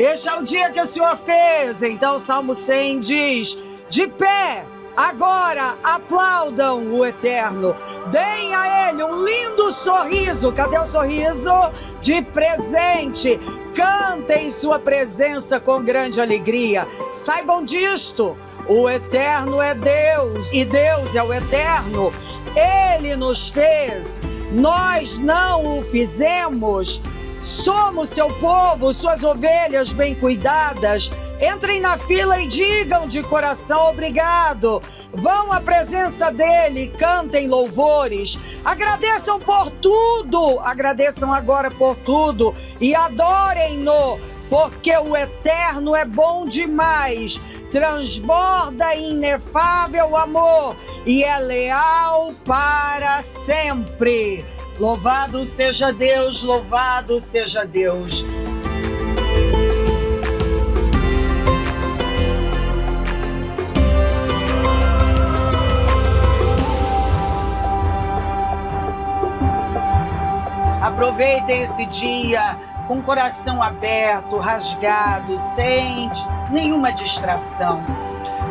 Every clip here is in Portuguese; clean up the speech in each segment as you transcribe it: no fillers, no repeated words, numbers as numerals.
Este é o dia que o Senhor fez. Então o Salmo 100 diz: de pé, agora aplaudam o Eterno, deem a Ele um lindo sorriso. Cadê o sorriso? De presente. Cantem sua presença com grande alegria. Saibam disto: o Eterno é Deus e Deus é o Eterno. Ele nos fez, nós não o fizemos. Somos seu povo, suas ovelhas bem cuidadas. Entrem na fila e digam de coração obrigado. Vão à presença dele, cantem louvores. Agradeçam por tudo, agradeçam agora por tudo e adorem-no, porque o Eterno é bom demais, transborda em inefável amor e é leal para sempre. Louvado seja Deus, louvado seja Deus. Aproveitem esse dia com o coração aberto, rasgado, sem nenhuma distração.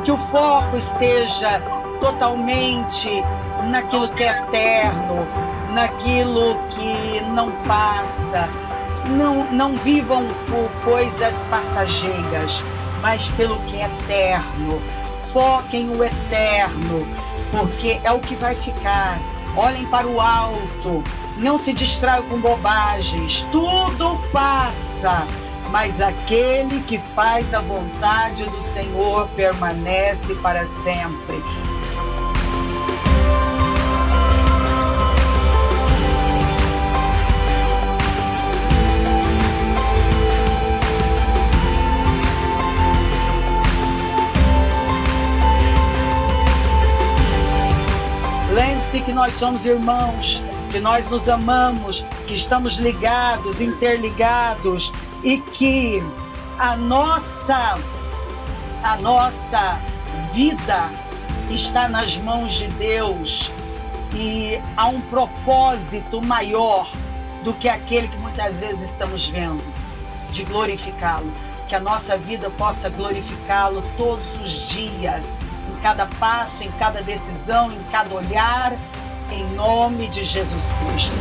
Que o foco esteja totalmente naquilo que é eterno, naquilo que não passa. Não vivam por coisas passageiras, mas pelo que é eterno. Foquem o eterno, porque é o que vai ficar. Olhem para o alto, não se distraiam com bobagens, tudo passa, mas aquele que faz a vontade do Senhor permanece para sempre. Lembre-se que nós somos irmãos, que nós nos amamos, que estamos ligados, interligados e que a nossa vida está nas mãos de Deus e há um propósito maior do que aquele que muitas vezes estamos vendo, de glorificá-lo. Que a nossa vida possa glorificá-lo todos os dias, em cada passo, em cada decisão, em cada olhar, em nome de Jesus Cristo.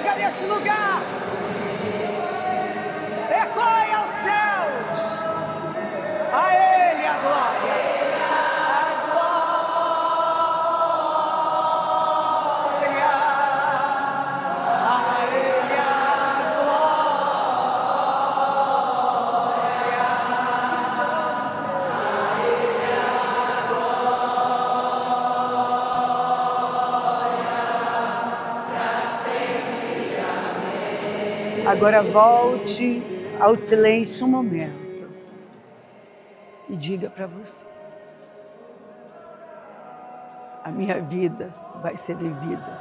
rasga neste lugar. Ecoe aos céus. A Ele a glória. Agora volte ao silêncio um momento e diga para você: a minha vida vai ser vivida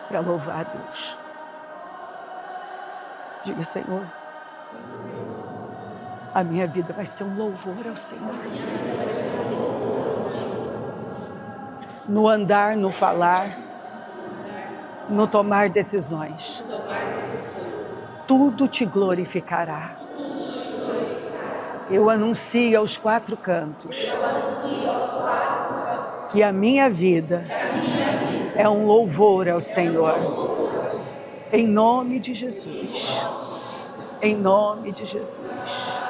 para louvar a Deus. Diga: Senhor, a minha vida vai ser um louvor ao Senhor. No andar, no falar, no tomar decisões. Tudo te glorificará. Eu anuncio aos quatro cantos que a minha vida é um louvor ao Senhor. Em nome de Jesus. Em nome de Jesus.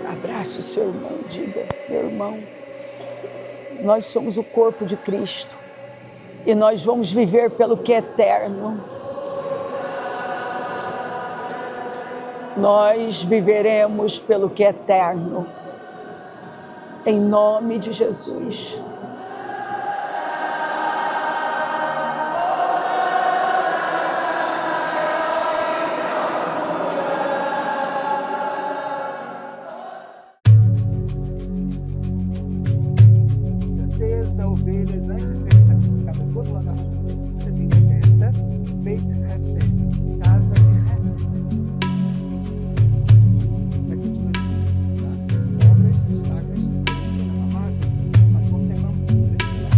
Abrace o seu irmão, diga: meu irmão, nós somos o corpo de Cristo. E nós vamos viver pelo que é eterno. Nós viveremos pelo que é eterno. Em nome de Jesus. Certeza, ovelhas, antes de serem sacrificadas do outro lado da rua, você tem uma festa, Beit Hesed, casa de Hesed. Daqui de nós, tá? Obras, estacas, ensina a massa, nós conservamos esse trecho lá.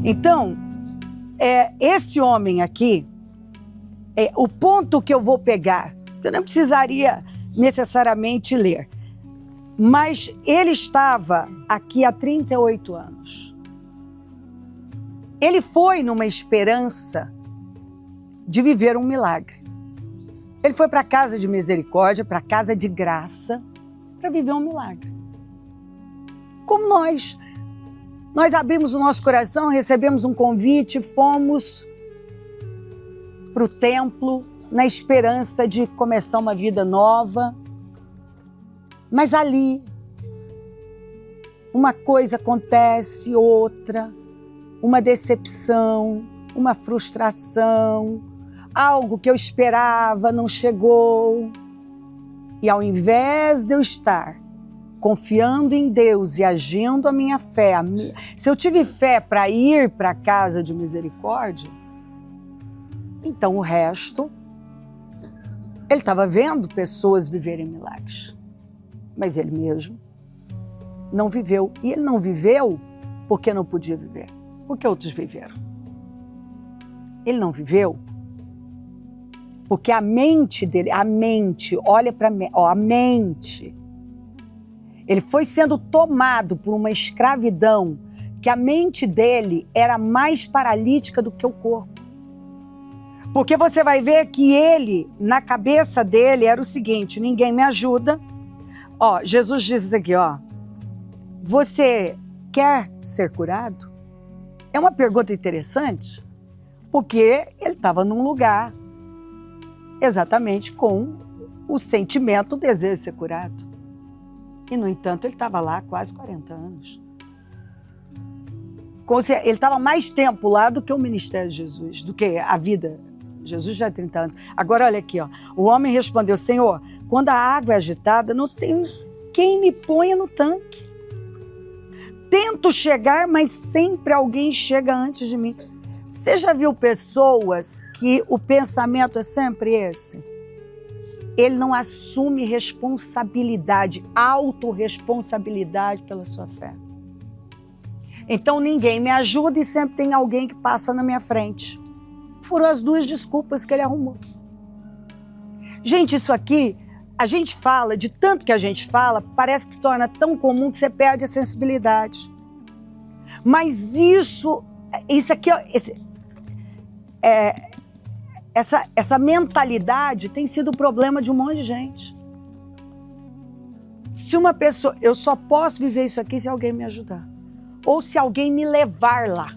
Então, esse homem aqui, o ponto que eu vou pegar, eu não precisaria necessariamente ler, mas ele estava aqui há 38 anos. Ele foi numa esperança de viver um milagre. Ele foi para a casa de misericórdia, para a casa de graça, para viver um milagre. Como nós abrimos o nosso coração, recebemos um convite, fomos para o templo na esperança de começar uma vida nova. Mas ali, uma coisa acontece, outra, uma decepção, uma frustração, algo que eu esperava não chegou. E ao invés de eu estar confiando em Deus e agindo a minha fé, se eu tive fé para ir para a casa de misericórdia, então o resto, ele estava vendo pessoas viverem milagres, mas ele mesmo não viveu. E ele não viveu porque não podia viver, porque outros viveram. Ele não viveu porque a mente dele, olha para a mente, ele foi sendo tomado por uma escravidão que a mente dele era mais paralítica do que o corpo. Porque você vai ver que ele, na cabeça dele, era o seguinte: ninguém me ajuda. Jesus diz isso aqui, você quer ser curado? É uma pergunta interessante, porque ele estava num lugar exatamente com o sentimento, o desejo de ser curado. E, no entanto, ele estava lá há quase 40 anos. Ele estava mais tempo lá do que o ministério de Jesus, do que a vida. Jesus já há 30 anos. Agora, olha aqui, o homem respondeu: Senhor, quando a água é agitada, não tem quem me ponha no tanque. tento chegar, mas sempre alguém chega antes de mim. Você já viu pessoas que o pensamento é sempre esse? Ele não assume responsabilidade, autorresponsabilidade pela sua fé. Então ninguém me ajuda e sempre tem alguém que passa na minha frente. Foram as duas desculpas que ele arrumou. Gente, isso aqui, a gente fala, de tanto que a gente fala, parece que se torna tão comum que você perde a sensibilidade. Mas isso aqui, essa mentalidade tem sido o problema de um monte de gente. Se uma pessoa, eu só posso viver isso aqui se alguém me ajudar. Ou se alguém me levar lá.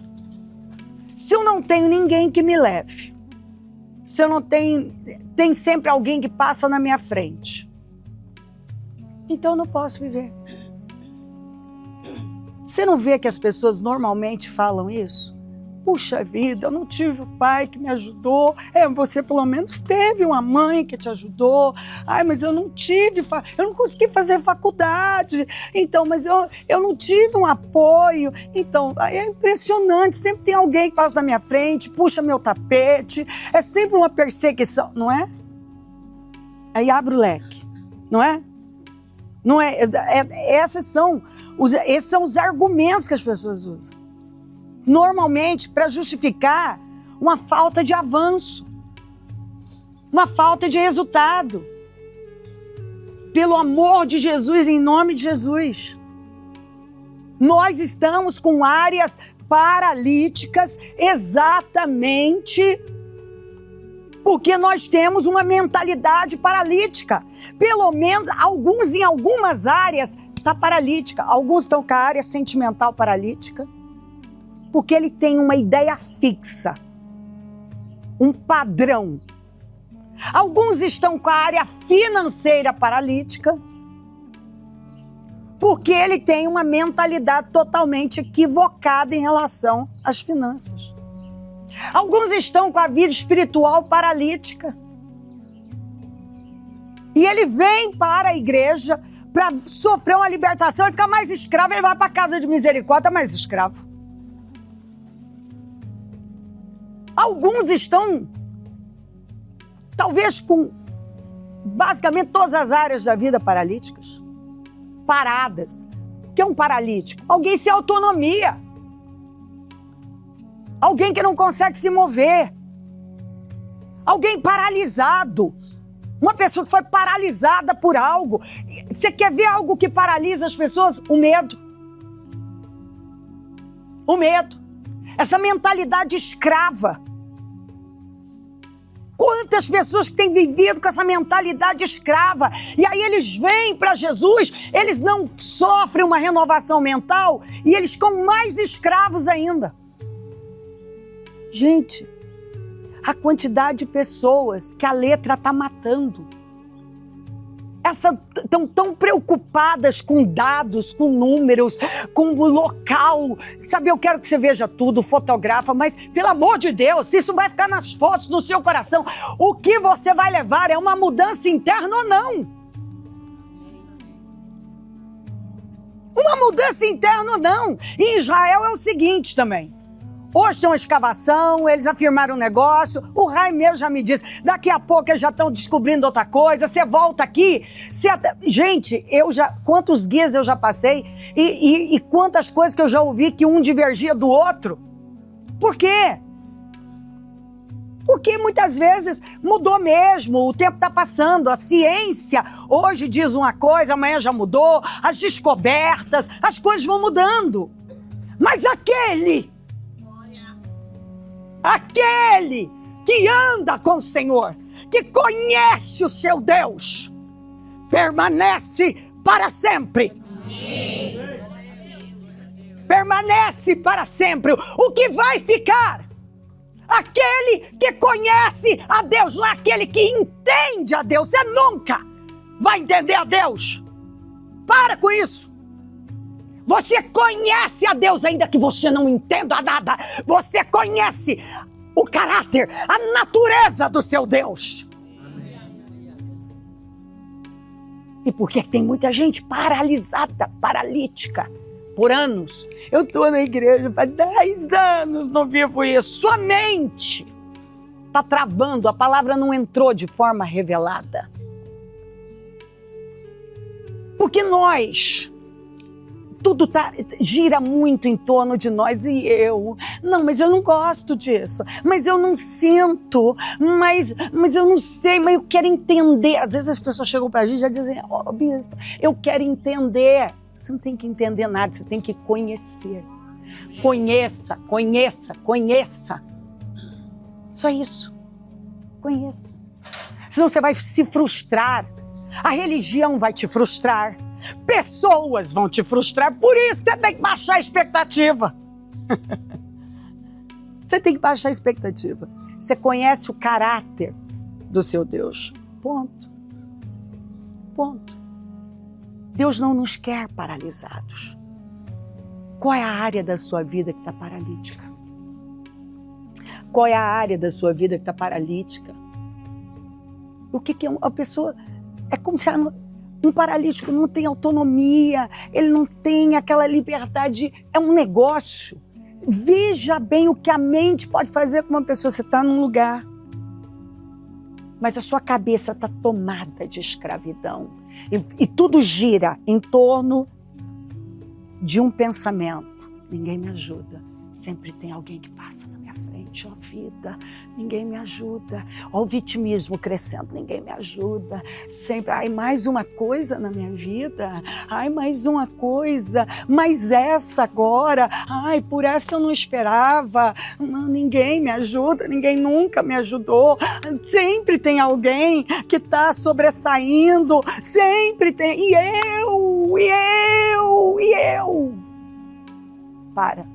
Se eu não tenho ninguém que me leve, se eu não tenho, tem sempre alguém que passa na minha frente, então eu não posso viver. Você não vê que as pessoas normalmente falam isso? Puxa vida, eu não tive o pai que me ajudou. Você pelo menos teve uma mãe que te ajudou. Ai, mas eu não tive, eu não consegui fazer faculdade. Então, mas eu não tive um apoio. Então, é impressionante. Sempre tem alguém que passa na minha frente, puxa meu tapete. É sempre uma perseguição, não é? Aí abre o leque, não é? Não é? Esses são os argumentos que as pessoas usam. Normalmente para justificar uma falta de avanço, uma falta de resultado. Pelo amor de Jesus, em nome de Jesus. Nós estamos com áreas paralíticas exatamente porque nós temos uma mentalidade paralítica. Pelo menos alguns em algumas áreas está paralítica. Alguns estão com a área sentimental paralítica. Porque ele tem uma ideia fixa, um padrão. Alguns estão com a área financeira paralítica, porque ele tem uma mentalidade totalmente equivocada em relação às finanças. Alguns estão com a vida espiritual paralítica. E ele vem para a igreja para sofrer uma libertação e ficar mais escravo, ele vai para a casa de misericórdia mais escravo. Alguns estão, talvez com basicamente todas as áreas da vida paralíticas, paradas. O que é um paralítico? Alguém sem autonomia. Alguém que não consegue se mover. Alguém paralisado. Uma pessoa que foi paralisada por algo. Você quer ver algo que paralisa as pessoas? O medo. O medo. Essa mentalidade escrava. Quantas pessoas que têm vivido com essa mentalidade escrava, e aí eles vêm para Jesus, eles não sofrem uma renovação mental e eles ficam mais escravos ainda. Gente, a quantidade de pessoas que a letra está matando, estão tão preocupadas com dados, com números, com o local. Sabe, eu quero que você veja tudo, fotografa, mas pelo amor de Deus, isso vai ficar nas fotos, no seu coração. O que você vai levar é uma mudança interna ou não? Uma mudança interna ou não? Em Israel é o seguinte também. Hoje tem uma escavação, eles afirmaram um negócio, o Rai mesmo já me disse, daqui a pouco eles já estão descobrindo outra coisa, você volta aqui, gente, quantos guias eu já passei e quantas coisas que eu já ouvi que um divergia do outro. Por quê? Porque muitas vezes mudou mesmo, o tempo está passando, a ciência hoje diz uma coisa, amanhã já mudou, as descobertas, as coisas vão mudando. Mas aquele que anda com o Senhor, que conhece o seu Deus, permanece para sempre. Amém. Permanece para sempre. O que vai ficar? Aquele que conhece a Deus, não é aquele que entende a Deus. Você nunca vai entender a Deus. Para com isso. Você conhece a Deus, ainda que você não entenda nada. Você conhece o caráter, a natureza do seu Deus. E por que tem muita gente paralisada, paralítica? por anos. Eu estou na igreja há 10 anos, não vivo isso. Sua mente está travando, a palavra não entrou de forma revelada. Porque nós, tudo gira muito em torno de nós e eu. Não, mas eu não gosto disso. Mas eu não sinto. Mas eu não sei, mas eu quero entender. Às vezes as pessoas chegam para a gente e já dizem, ó, bispo, eu quero entender. Você não tem que entender nada, você tem que conhecer. Conheça, conheça, conheça. Só isso. Conheça. Senão você vai se frustrar. A religião vai te frustrar. Pessoas vão te frustrar. Por isso você tem que baixar a expectativa. Você tem que baixar a expectativa. Você conhece o caráter do seu Deus. Ponto. Ponto. Deus não nos quer paralisados. Qual é a área da sua vida que está paralítica? Qual é a área da sua vida que está paralítica? O que é uma pessoa? É como se um paralítico não tem autonomia, ele não tem aquela liberdade, é um negócio. Veja bem o que a mente pode fazer com uma pessoa. Você está num lugar, mas a sua cabeça está tomada de escravidão. E tudo gira em torno de um pensamento. Ninguém me ajuda. Sempre tem alguém que passa na minha frente. Ó vida, ninguém me ajuda. Ó o vitimismo crescendo, ninguém me ajuda. Sempre, ai, mais uma coisa na minha vida. Ai, mais uma coisa. Mas essa agora, ai, por essa eu não esperava. Não, ninguém me ajuda, ninguém nunca me ajudou. Sempre tem alguém que está sobressaindo. Sempre tem. E eu. Para.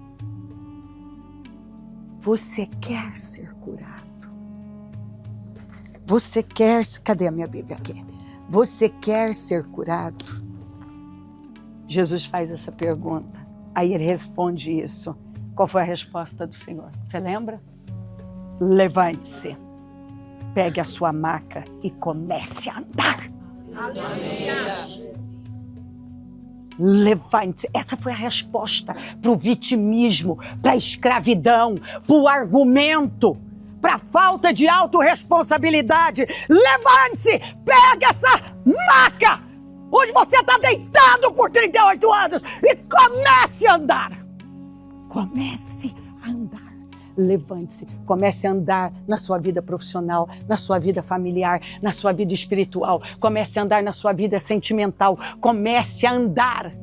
Você quer ser curado? Você quer... Cadê a minha Bíblia aqui? Você quer ser curado? Jesus faz essa pergunta. Aí ele responde isso. Qual foi a resposta do Senhor? Você lembra? Levante-se, pegue a sua maca e comece a andar. Aleluia. Levante-se. Essa foi a resposta para o vitimismo, para a escravidão, para o argumento, para a falta de autorresponsabilidade. Levante-se, pega essa maca, onde você está deitado por 38 anos e comece a andar. Comece a andar. Levante-se, comece a andar na sua vida profissional, na sua vida familiar, na sua vida espiritual, comece a andar na sua vida sentimental, comece a andar.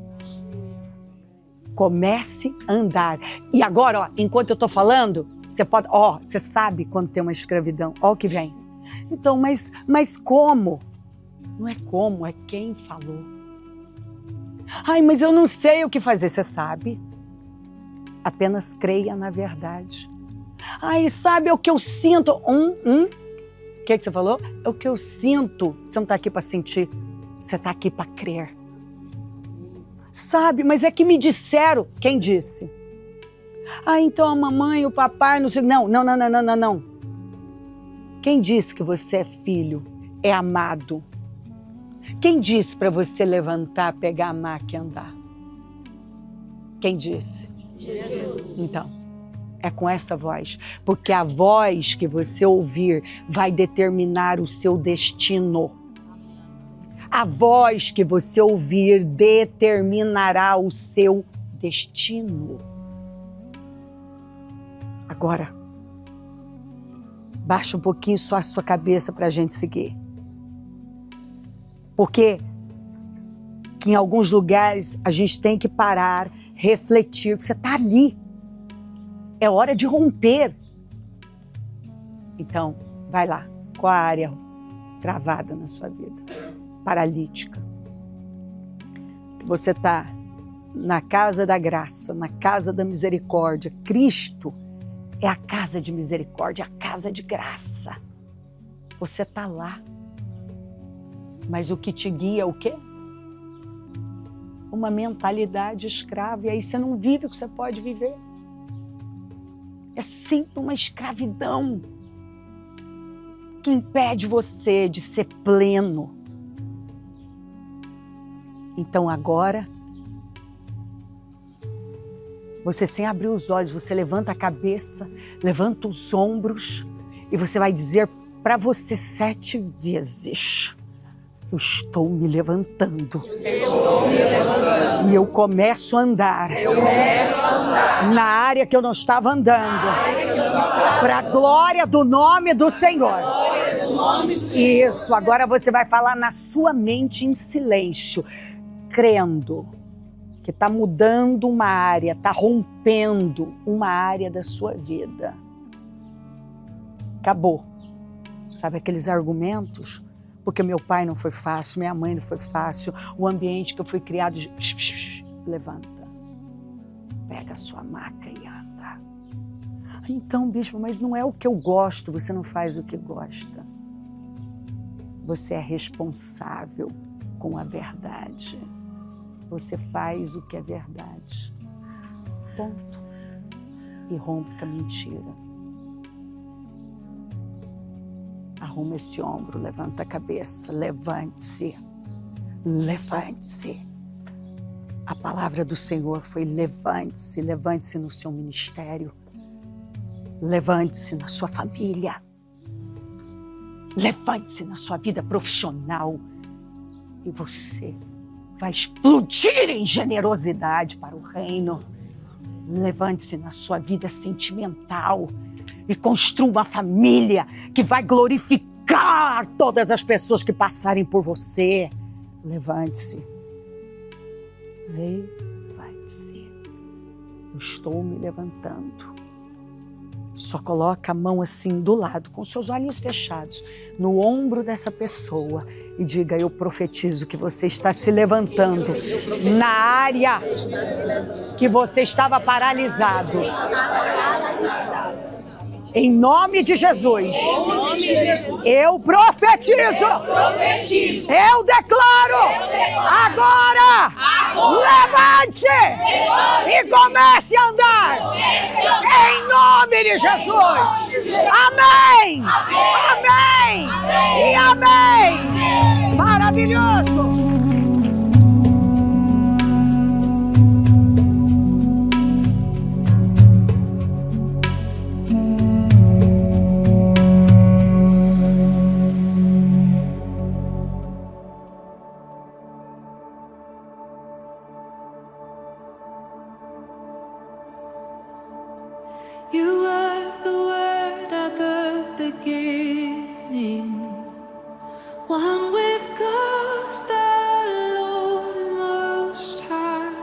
Comece a andar. E agora, ó, enquanto eu estou falando, você pode, ó, você sabe quando tem uma escravidão, ó o que vem. Então, mas como? Não é como, é quem falou. Ai, mas eu não sei o que fazer, você sabe. Apenas creia na verdade. Ai, sabe o que eu sinto? O que você falou? É o que eu sinto. Você não está aqui para sentir, você está aqui para crer. Sabe, mas é que me disseram. Quem disse? Ah, então a mamãe, o papai, não sei. Não. Quem disse que você é filho, é amado? Quem disse para você levantar, pegar a maca e andar? Quem disse? Jesus. Então. É com essa voz, porque a voz que você ouvir vai determinar o seu destino. A voz que você ouvir determinará o seu destino. Agora, baixa um pouquinho só a sua cabeça para a gente seguir. Porque que em alguns lugares a gente tem que parar, refletir, que você está ali. É hora de romper. Então, vai lá. Qual a área travada na sua vida? Paralítica. Você está na casa da graça, na casa da misericórdia. Cristo é a casa de misericórdia, a casa de graça. Você está lá. Mas o que te guia é o quê? Uma mentalidade escrava. E aí você não vive o que você pode viver. É sempre uma escravidão que impede você de ser pleno. Então agora, Você, sem abrir os olhos, você levanta a cabeça, levanta os ombros e você vai dizer para você 7 vezes: eu estou me levantando. E eu começo a andar. Na área que eu não estava andando. Para a glória do nome do Senhor. Isso, agora você vai falar na sua mente em silêncio, crendo que está mudando uma área, está rompendo uma área da sua vida. Acabou. Sabe aqueles argumentos? Porque meu pai não foi fácil, minha mãe não foi fácil, o ambiente que eu fui criado... Levanta. Pega a sua maca e anda. Então, bispo, mas não é o que eu gosto, você não faz o que gosta. Você é responsável com a verdade. Você faz o que é verdade. Ponto. E rompe com a mentira. Arruma esse ombro, levanta a cabeça, levante-se. Levante-se. A palavra do Senhor foi levante-se, levante-se no seu ministério. Levante-se na sua família. Levante-se na sua vida profissional. E você vai explodir em generosidade para o reino. Levante-se na sua vida sentimental e construa uma família que vai glorificar todas as pessoas que passarem por você. Levante-se. Levante-se. Eu estou me levantando. Só coloca a mão assim do lado, com seus olhos fechados, no ombro dessa pessoa e diga: eu profetizo que você está se levantando na área que você estava paralisado. Em nome de Jesus, eu profetizo, eu declaro, agora, levante-se e comece a andar, em nome de Jesus. Amém, amém e amém. Maravilhoso. You were the Word at the beginning, one with God the Lord Most High.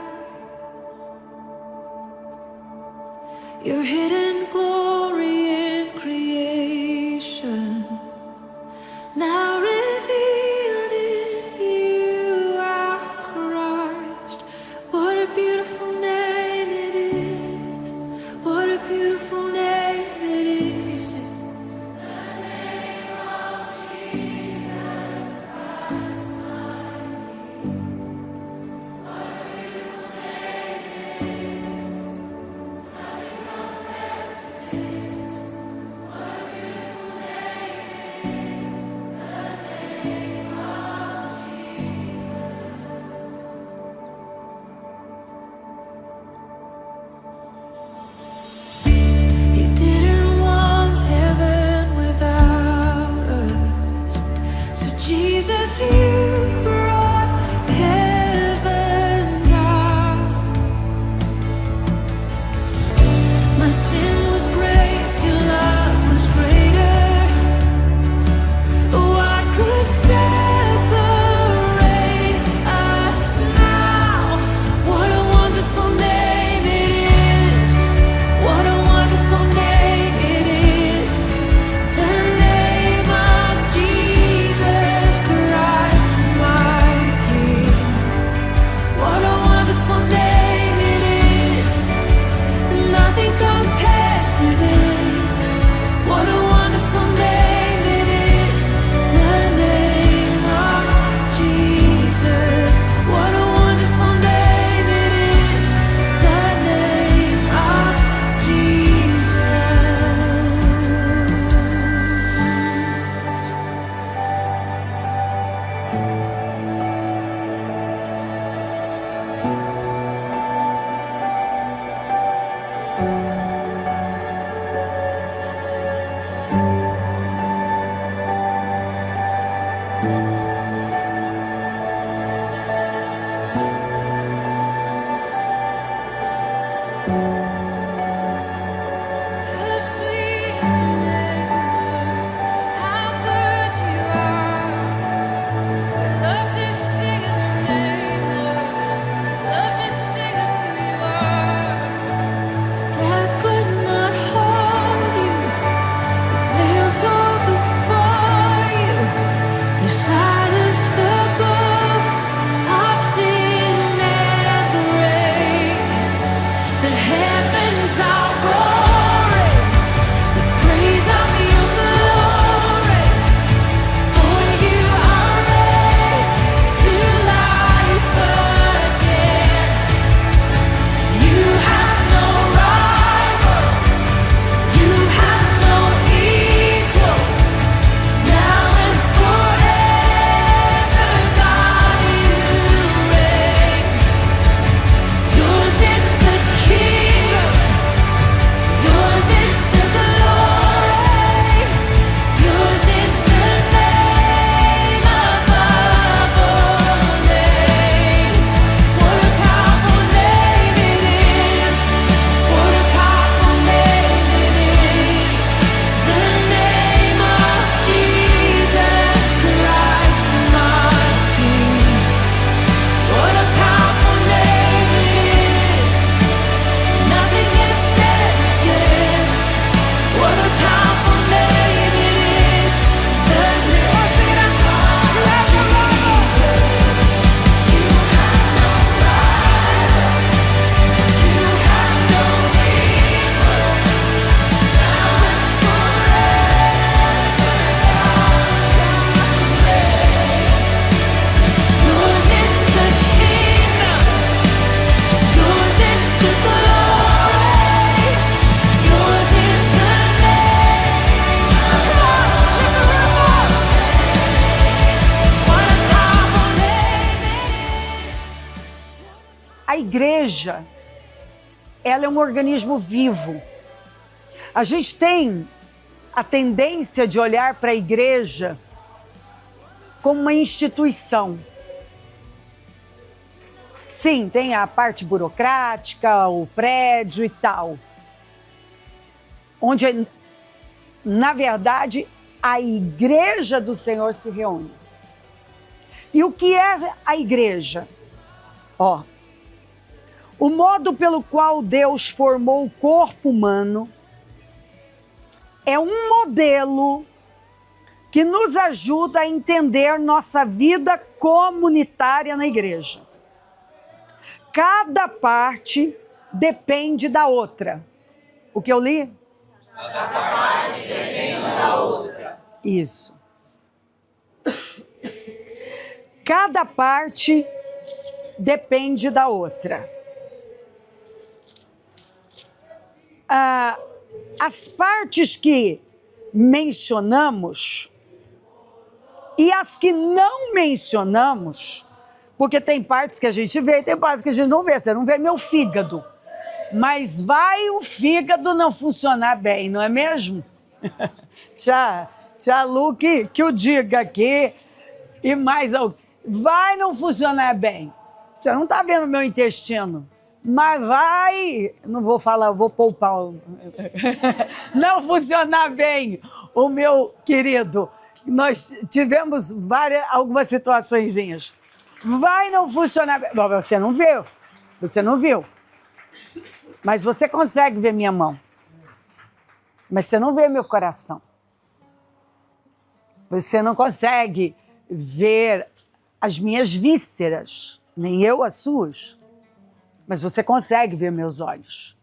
Your hidden glory in creation, now revealed in you, our Christ. What a beautiful name it is. What a beautiful name it is. You say, the name of Jesus Christ, my King. What a beautiful name it is. Nothing compares to this. What a beautiful name it is. The name of Jesus. You didn't want heaven without us, so Jesus, you brought heaven down. My sin was great, your love was greater. What could separate us now? What a wonderful name it is. What a wonderful name it is. The name of Jesus Christ, my King. What a wonderful name it is. Nothing compares to this. What a wonderful name it is. The name of Jesus. What a wonderful name it is. The name of Jesus. How sweet is your name, how good you are. We love to sing of your name, Lord. Love to sing of who you are. Death could not hold you. The veil tore before you. You silenced the boast of sin and grave. The heavens are roaring, the praise of your glory. For you are raised to life again. You have no rival, you have no equal. Now and forever, God, you reign. Yours is the kingdom, yours is the glory, yours is the name above all names. What a powerful name it is! What a powerful name it is! The name of Jesus Christ, my King. What a powerful name it is! Nothing can stand against. What a powerful name it is! The name of Jesus. You have no rival. You have no equal. Now and forever, God, you reign. Yours is the kingdom. Yours is the glory, yours is the name above all names. What a powerful name it is! A igreja, ela é um organismo vivo. A gente tem a tendência de olhar para a igreja como uma instituição. Sim, tem a parte burocrática, o prédio e tal. Onde, na verdade, a igreja do Senhor se reúne. E o que é a igreja? Ó, o modo pelo qual Deus formou o corpo humano é um modelo que nos ajuda a entender nossa vida comunitária na igreja. Cada parte depende da outra. O que eu li? Cada parte depende da outra. Isso. Cada parte depende da outra. As partes que mencionamos e as que não mencionamos, porque tem partes que a gente vê e tem partes que a gente não vê. Você não vê meu fígado, mas vai o fígado não funcionar bem, não é mesmo? Tia Lu que o diga aqui e mais vai não funcionar bem. Você não está vendo meu intestino, mas vai, não vou falar, vou poupar, não funcionar bem, o meu querido. Nós tivemos algumas situaçõezinhas. Vai não funcionar bem. Bom, você não viu. Mas você consegue ver minha mão. Mas você não vê meu coração. Você não consegue ver as minhas vísceras, nem eu as suas. Mas você consegue ver meus olhos.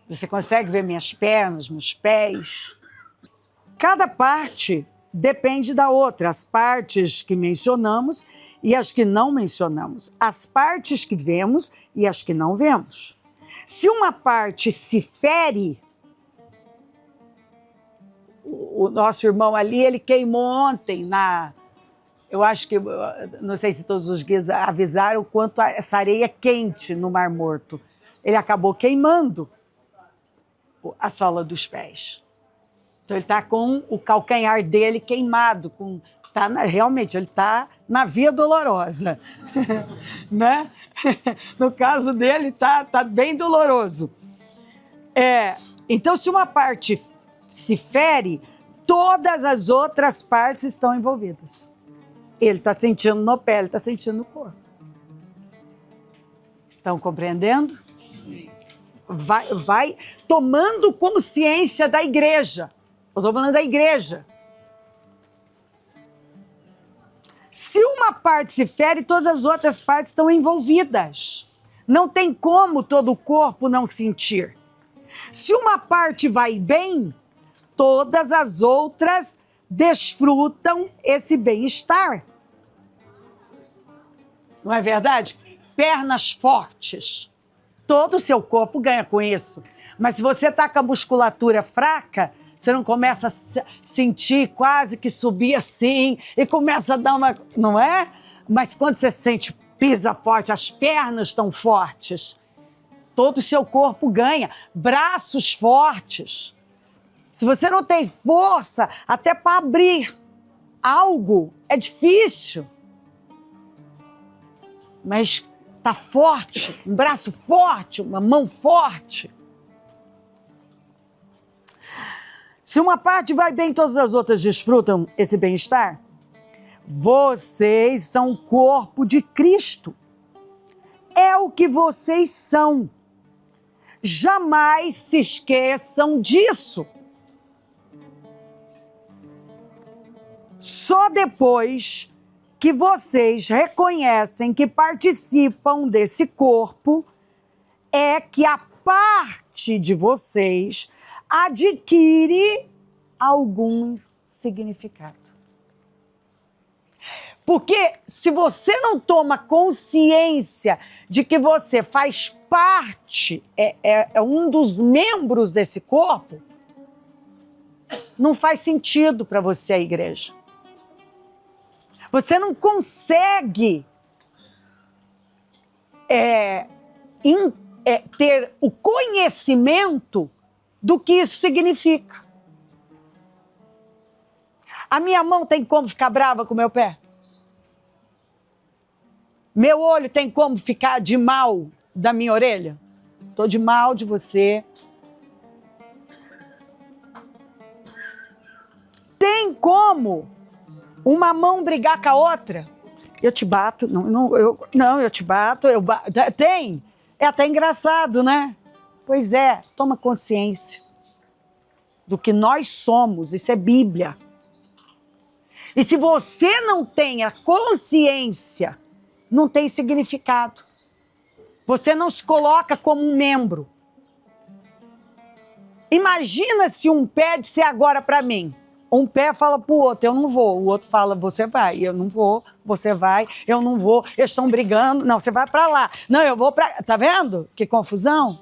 Você consegue ver minhas pernas, meus pés. Cada parte depende da outra. As partes que mencionamos e as que não mencionamos. As partes que vemos e as que não vemos. Se uma parte se fere, o nosso irmão ali, ele queimou ontem eu acho que, não sei se todos os guias avisaram o quanto essa areia é quente no Mar Morto. Ele acabou queimando a sola dos pés. Então ele está com o calcanhar dele queimado, com Realmente, ele está na via dolorosa, né? No caso dele, tá bem doloroso. Então, se uma parte se fere, todas as outras partes estão envolvidas. Ele está sentindo no pé, ele está sentindo no corpo. Estão compreendendo? Vai tomando consciência da igreja. Eu estou falando da igreja. Se uma parte se fere, todas as outras partes estão envolvidas. Não tem como todo o corpo não sentir. Se uma parte vai bem, todas as outras desfrutam esse bem-estar. Não é verdade? Pernas fortes. Todo o seu corpo ganha com isso. Mas se você está com a musculatura fraca, você não começa a sentir quase que subir assim e começa a dar uma... Não é? Mas quando você sente pisa forte, as pernas estão fortes, todo o seu corpo ganha. Braços fortes. Se você não tem força até para abrir algo, é difícil. Mas tá forte, um braço forte, uma mão forte. Se uma parte vai bem, todas as outras desfrutam esse bem-estar. Vocês são o corpo de Cristo. É o que vocês são. Jamais se esqueçam disso. Só depois que vocês reconhecem que participam desse corpo é que a parte de vocês adquire algum significado. Porque se você não toma consciência de que você faz parte, é um dos membros desse corpo, não faz sentido para você a igreja. Você não consegue ter o conhecimento do que isso significa. A minha mão tem como ficar brava com o meu pé? Meu olho tem como ficar de mal da minha orelha? Estou de mal de você. Tem como uma mão brigar com a outra? Eu te bato, eu te bato, tem. É até engraçado, né? Pois é, toma consciência do que nós somos, isso é Bíblia. E se você não tem a consciência, não tem significado. Você não se coloca como um membro. Imagina se um pé disser agora para mim. Um pé fala pro outro, eu não vou. O outro fala, você vai. Eu não vou, você vai. Eu não vou. Eles estão brigando. Não, você vai para lá. Não, eu vou para... Tá vendo? Que confusão.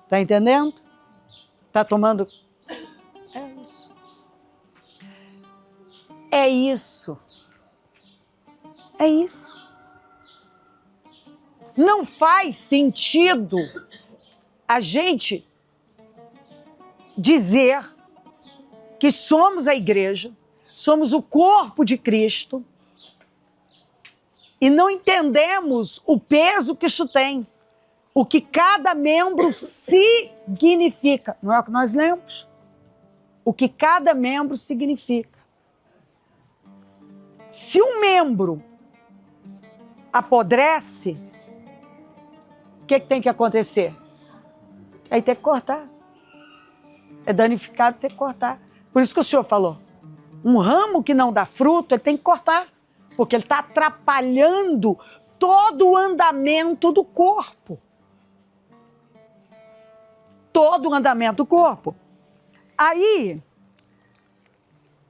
Tá entendendo? Tá tomando... É isso. É isso. É isso. Não faz sentido a gente dizer que somos a igreja, somos o corpo de Cristo e não entendemos o peso que isso tem, o que cada membro significa. Não é o que nós lemos? O que cada membro significa. Se um membro apodrece, o que tem que acontecer? Aí tem que cortar. É danificado, tem que cortar. Por isso que o senhor falou, um ramo que não dá fruto, ele tem que cortar, porque ele está atrapalhando todo o andamento do corpo. Todo o andamento do corpo. Aí,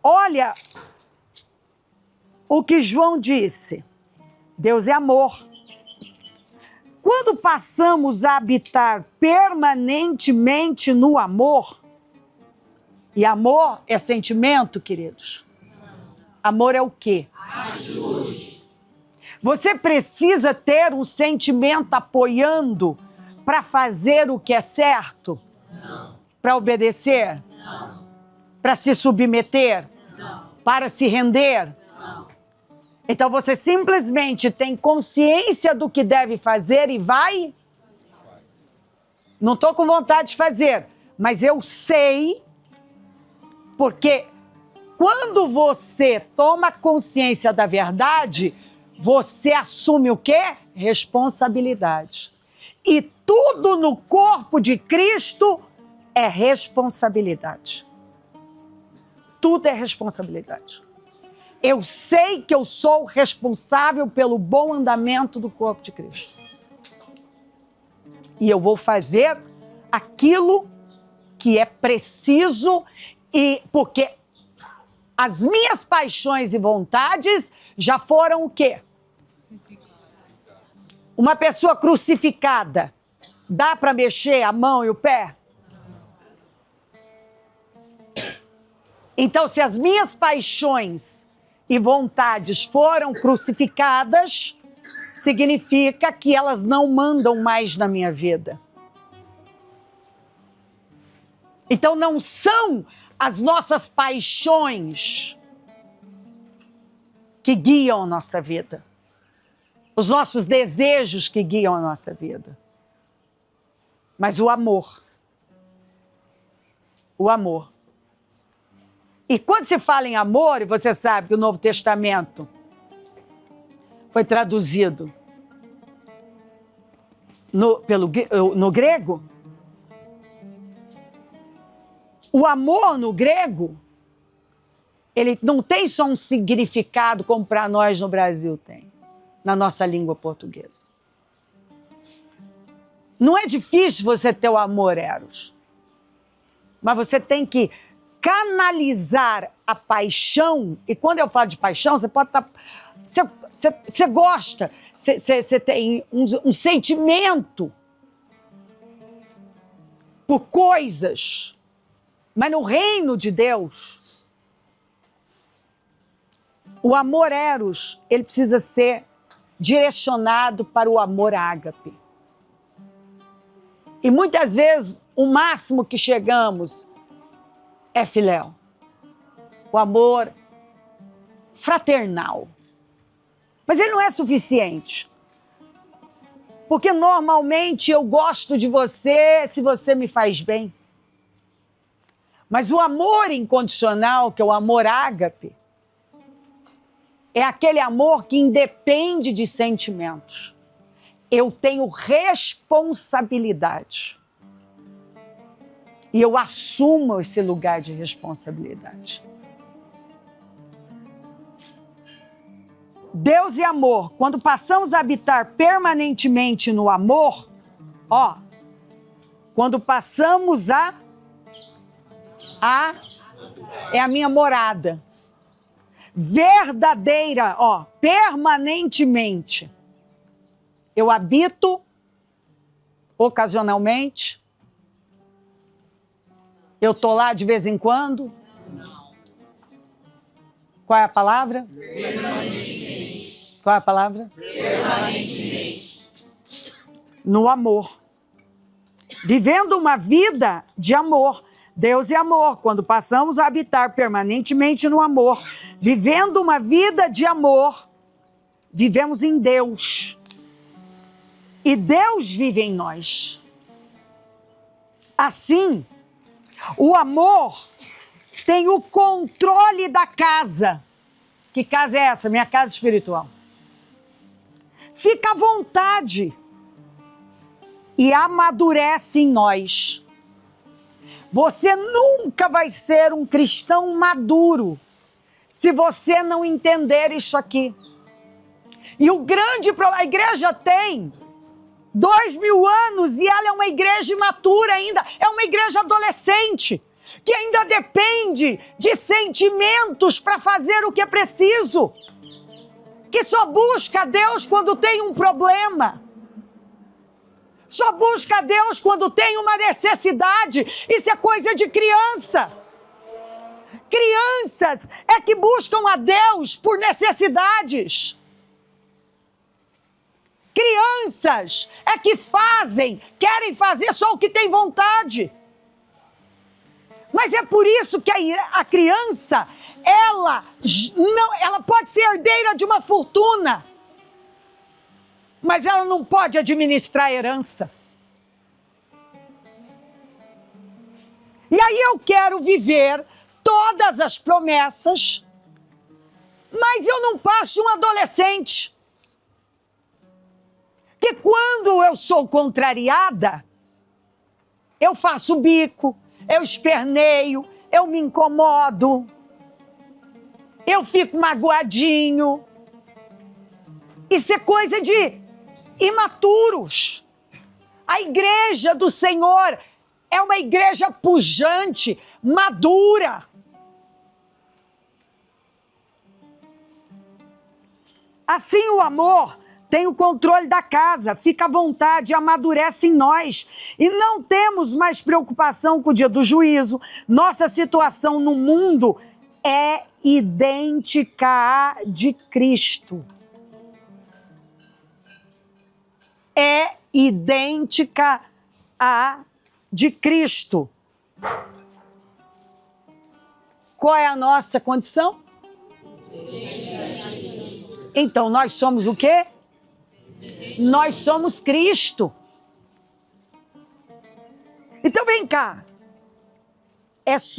olha o que João disse. Deus é amor. Quando passamos a habitar permanentemente no amor, e amor é sentimento, queridos? Amor é o quê? Atitude. Você precisa ter um sentimento apoiando para fazer o que é certo? Não. Para obedecer? Não. Para se submeter? Não. Para se render? Então você simplesmente tem consciência do que deve fazer e vai? Não estou com vontade de fazer, mas eu sei, porque quando você toma consciência da verdade, você assume o quê? Responsabilidade. E tudo no corpo de Cristo é responsabilidade. Tudo é responsabilidade. Eu sei que eu sou responsável pelo bom andamento do corpo de Cristo. E eu vou fazer aquilo que é preciso, e porque as minhas paixões e vontades já foram o quê? Uma pessoa crucificada, dá para mexer a mão e o pé? Então, se as minhas paixões e vontades foram crucificadas, significa que elas não mandam mais na minha vida. Então não são as nossas paixões que guiam a nossa vida, os nossos desejos que guiam a nossa vida, mas o amor. O amor. E quando se fala em amor, e você sabe que o Novo Testamento foi traduzido no grego, o amor no grego, ele não tem só um significado como para nós no Brasil tem, na nossa língua portuguesa. Não é difícil você ter o amor eros, mas você tem que canalizar a paixão. E quando eu falo de paixão, você pode estar... Você gosta, você tem um sentimento por coisas, mas no reino de Deus, o amor eros, ele precisa ser direcionado para o amor ágape. E muitas vezes o máximo que chegamos é filéu, o amor fraternal. Mas ele não é suficiente. Porque normalmente eu gosto de você se você me faz bem. Mas o amor incondicional, que é o amor ágape, é aquele amor que independe de sentimentos. Eu tenho responsabilidade. E eu assumo esse lugar de responsabilidade. Deus e amor, quando passamos a habitar permanentemente no amor, quando passamos é a minha morada. Verdadeira, permanentemente. Eu habito ocasionalmente. Eu tô lá de vez em quando. Qual é a palavra? Permanentemente. Qual é a palavra? Permanentemente. No amor. Vivendo uma vida de amor. Deus é amor. Quando passamos a habitar permanentemente no amor, vivendo uma vida de amor, vivemos em Deus. E Deus vive em nós. Assim, o amor tem o controle da casa. Que casa é essa? Minha casa espiritual. Fica à vontade e amadurece em nós. Você nunca vai ser um cristão maduro se você não entender isso aqui. E o grande problema, a igreja tem 2000 anos e ela é uma igreja imatura ainda, é uma igreja adolescente, que ainda depende de sentimentos para fazer o que é preciso, que só busca Deus quando tem um problema, só busca Deus quando tem uma necessidade. Isso é coisa de criança. Crianças é que buscam a Deus por necessidades. Crianças é que querem fazer só o que tem vontade. Mas é por isso que a criança, ela pode ser herdeira de uma fortuna, mas ela não pode administrar a herança. E aí eu quero viver todas as promessas, mas eu não passo de um adolescente. Que quando eu sou contrariada, eu faço bico, eu esperneio, eu me incomodo, eu fico magoadinho. Isso é coisa de imaturos. A igreja do Senhor é uma igreja pujante, madura. Assim o amor tem o controle da casa, fica à vontade, amadurece em nós. E não temos mais preocupação com o dia do juízo. Nossa situação no mundo é idêntica à de Cristo. É idêntica à de Cristo. Qual é a nossa condição? Então, nós somos o quê? Nós somos Cristo. Então, vem cá.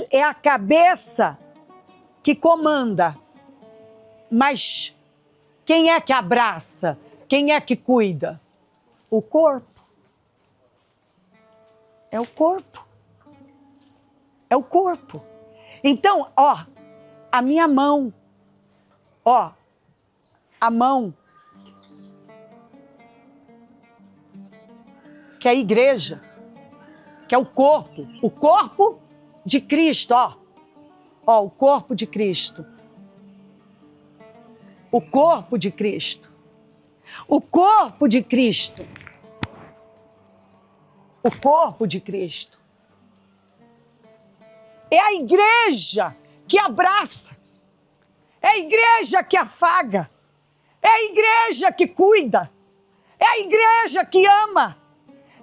É a cabeça que comanda. Mas quem é que abraça? Quem é que cuida? O corpo. É o corpo. É o corpo. Então, ó, a minha mão. Ó, a mão. Que é a igreja. Que é o corpo. O corpo de Cristo, ó. Ó, o corpo de Cristo. O corpo de Cristo. O corpo de Cristo. O corpo de Cristo. É a igreja que abraça. É a igreja que afaga. É a igreja que cuida. É a igreja que ama.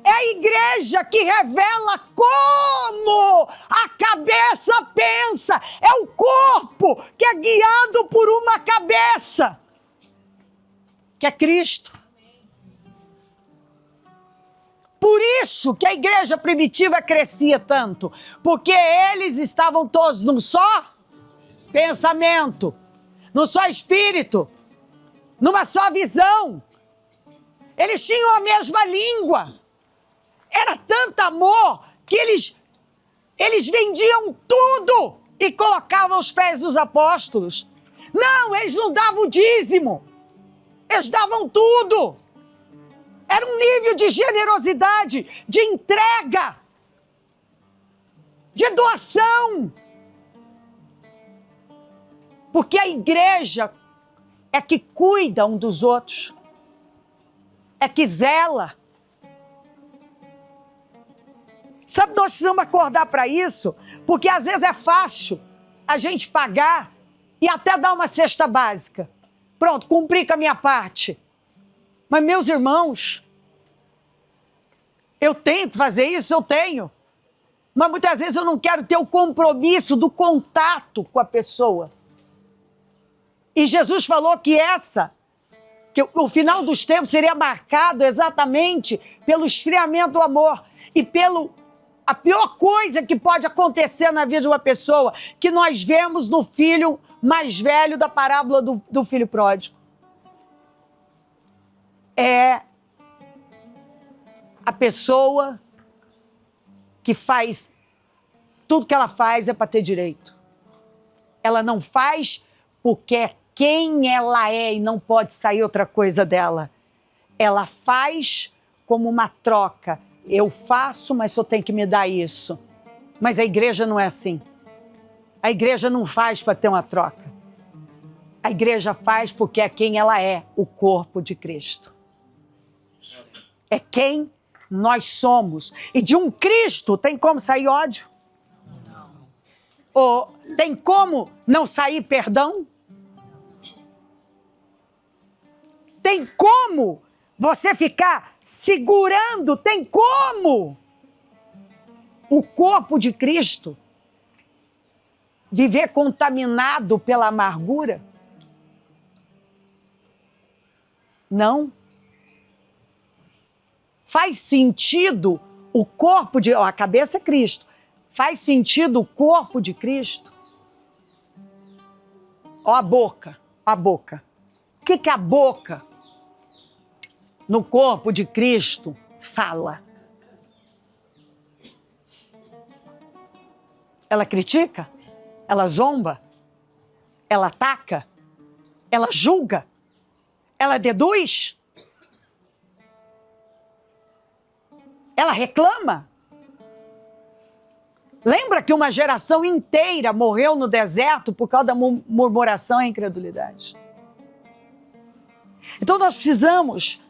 É a igreja que revela como a cabeça pensa. É o corpo que é guiado por uma cabeça, que é Cristo. Por isso que a igreja primitiva crescia tanto, porque eles estavam todos num só pensamento, num só espírito, numa só visão. Eles tinham a mesma língua. Era tanto amor que eles vendiam tudo e colocavam aos pés dos apóstolos. Não, eles não davam o dízimo. Eles davam tudo. Era um nível de generosidade, de entrega, de doação. Porque a igreja é que cuida um dos outros, é que zela. Sabe, nós precisamos acordar para isso, porque às vezes é fácil a gente pagar e até dar uma cesta básica. Pronto, cumpri com a minha parte. Mas, meus irmãos, eu tenho que fazer isso, eu tenho. Mas muitas vezes eu não quero ter o compromisso do contato com a pessoa. E Jesus falou que o final dos tempos seria marcado exatamente pelo esfriamento do amor e a pior coisa que pode acontecer na vida de uma pessoa, que nós vemos no filho mais velho da parábola do filho pródigo. É a pessoa que faz tudo que ela faz é para ter direito. Ela não faz porque é quem ela é e não pode sair outra coisa dela. Ela faz como uma troca. Eu faço, mas só tem que me dar isso. Mas a igreja não é assim. A igreja não faz para ter uma troca. A igreja faz porque é quem ela é, o corpo de Cristo. É quem nós somos. E de um Cristo tem como sair ódio? Não. Ou tem como não sair perdão? Tem como você ficar segurando? Tem como? O corpo de Cristo viver contaminado pela amargura? Não. Faz sentido o corpo de... a cabeça é Cristo. Faz sentido o corpo de Cristo? Ó a boca, a boca. O que a boca no corpo de Cristo fala? Ela critica? Ela zomba? Ela ataca? Ela julga? Ela deduz? Ela reclama? Lembra que uma geração inteira morreu no deserto por causa da murmuração e incredulidade? Então nós precisamos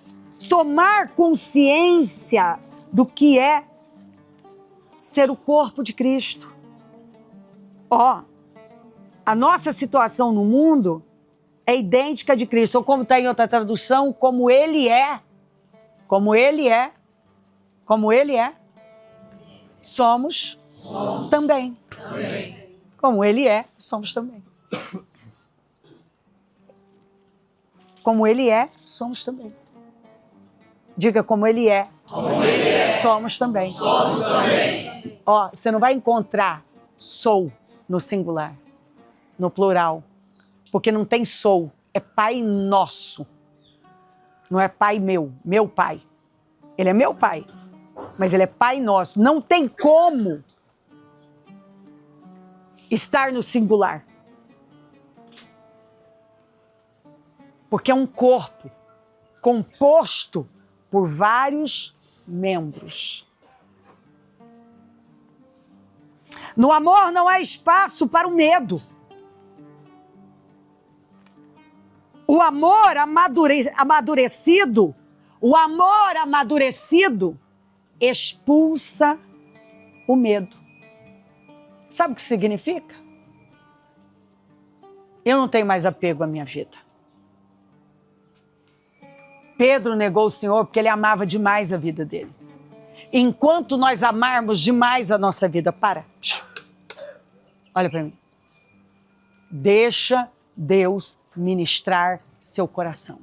tomar consciência do que é ser o corpo de Cristo. Ó, a nossa situação no mundo é idêntica de Cristo, ou como está em outra tradução, como Ele é. Como Ele é. Como Ele é. Somos também. Como Ele é, somos também. Como Ele é, somos também. Diga como Ele é. Como Ele é. Somos também. Somos também. Ó, você não vai encontrar sou no singular, no plural. Porque não tem sou, é Pai nosso. Não é Pai meu Pai. Ele é meu Pai, mas Ele é Pai nosso. Não tem como estar no singular. Porque é um corpo composto por vários membros. No amor não há espaço para o medo. O amor amadurecido, expulsa o medo. Sabe o que significa? Eu não tenho mais apego à minha vida. Pedro negou o Senhor porque ele amava demais a vida dele. Enquanto nós amarmos demais a nossa vida, olha para mim. Deixa Deus ministrar seu coração.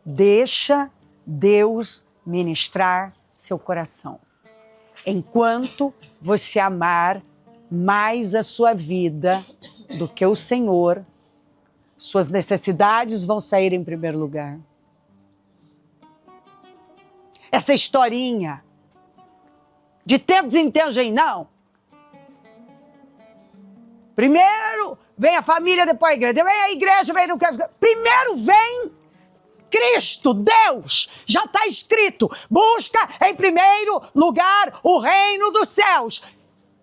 Deixa Deus ministrar seu coração. Enquanto você amar mais a sua vida do que o Senhor, suas necessidades vão sair em primeiro lugar. Essa historinha de tempos em tempos, não. Primeiro vem a família, depois a igreja. Vem a igreja, vem... Primeiro vem Cristo, Deus. Já está escrito. Busca em primeiro lugar o reino dos céus.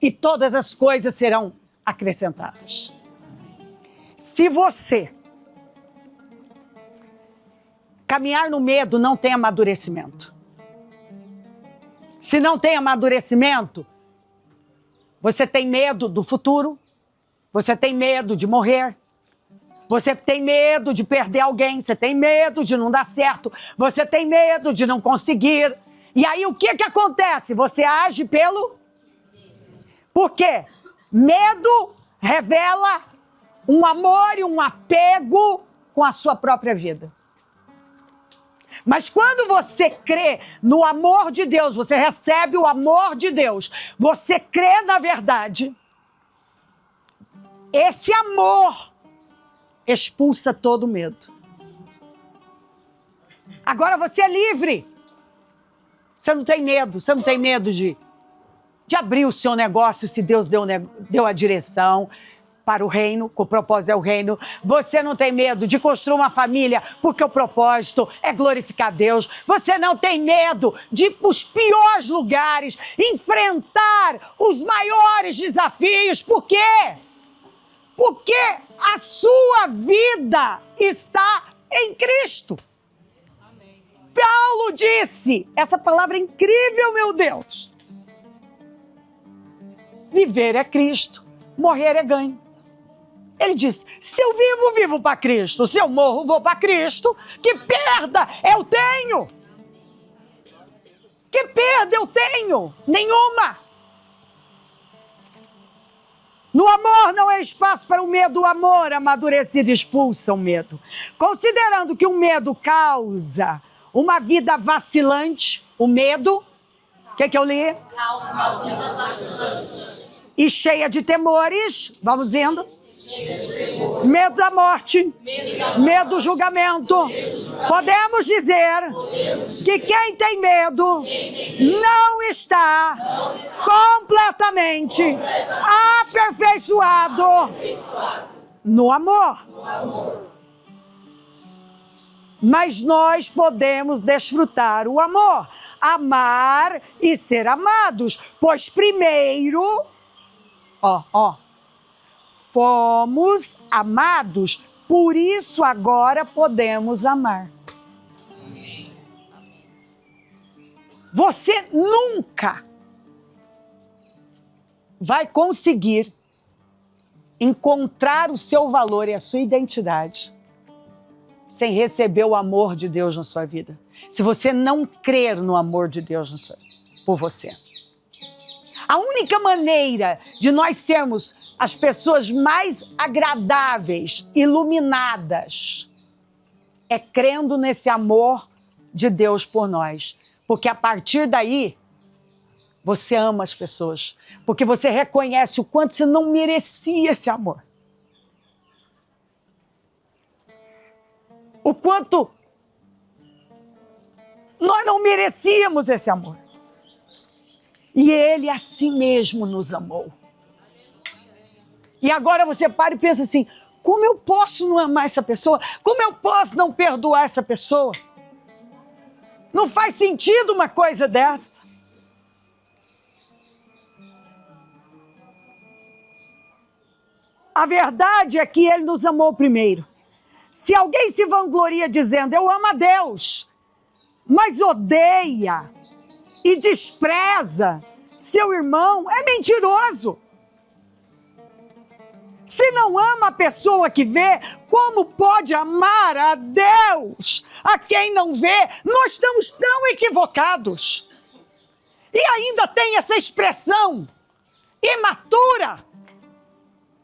E todas as coisas serão acrescentadas. Se você caminhar no medo, não tem amadurecimento. Se não tem amadurecimento, você tem medo do futuro, você tem medo de morrer, você tem medo de perder alguém, você tem medo de não dar certo, você tem medo de não conseguir. E aí o que acontece? Você age pelo... Por quê? Medo revela um amor e um apego com a sua própria vida. Mas quando você crê no amor de Deus, você recebe o amor de Deus, você crê na verdade, esse amor expulsa todo medo. Agora você é livre. Você não tem medo, você não tem medo de abrir o seu negócio se Deus deu a direção para o reino, que o propósito é o reino. Você não tem medo de construir uma família, porque o propósito é glorificar Deus. Você não tem medo de ir para os piores lugares, enfrentar os maiores desafios. Por quê? Porque a sua vida está em Cristo. Amém. Paulo disse, essa palavra é incrível, meu Deus. Viver é Cristo, morrer é ganho. Ele disse, se eu vivo, vivo para Cristo. Se eu morro, vou para Cristo. Que perda eu tenho. Que perda eu tenho? Nenhuma. No amor não há espaço para o medo. O amor amadurecido expulsa o medo. Considerando que o medo causa uma vida vacilante, o medo, o que eu li? Causa uma vida vacilante. E cheia de temores, vamos indo. Medo da morte, medo do julgamento. Podemos dizer que quem tem medo não está completamente aperfeiçoado no amor. Mas nós podemos desfrutar o amor, amar e ser amados, pois primeiro, fomos amados, por isso agora podemos amar. Você nunca vai conseguir encontrar o seu valor e a sua identidade sem receber o amor de Deus na sua vida. Se você não crer no amor de Deus por você. A única maneira de nós sermos as pessoas mais agradáveis, iluminadas, é crendo nesse amor de Deus por nós. Porque a partir daí, você ama as pessoas. Porque você reconhece o quanto você não merecia esse amor. O quanto nós não merecíamos esse amor. E Ele assim mesmo nos amou. E agora você para e pensa assim, como eu posso não amar essa pessoa? Como eu posso não perdoar essa pessoa? Não faz sentido uma coisa dessa. A verdade é que Ele nos amou primeiro. Se alguém se vangloria dizendo, eu amo a Deus, mas odeia e despreza seu irmão, é mentiroso. Se não ama a pessoa que vê, como pode amar a Deus, a quem não vê? Nós estamos tão equivocados. E ainda tem essa expressão imatura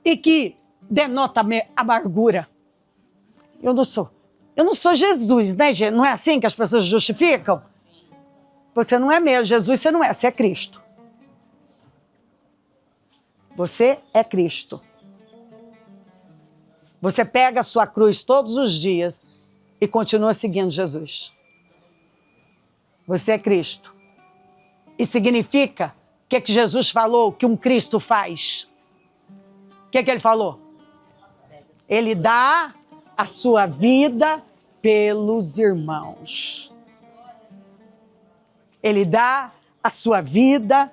e que denota amargura. Eu não sou Jesus, né, gente? Não é assim que as pessoas justificam? Você não é mesmo, Jesus você não é, você é Cristo. Você é Cristo. Você pega a sua cruz todos os dias e continua seguindo Jesus. Você é Cristo. E significa o que Jesus falou que um Cristo faz? O que Ele falou? Ele dá a sua vida pelos irmãos. Ele dá a sua vida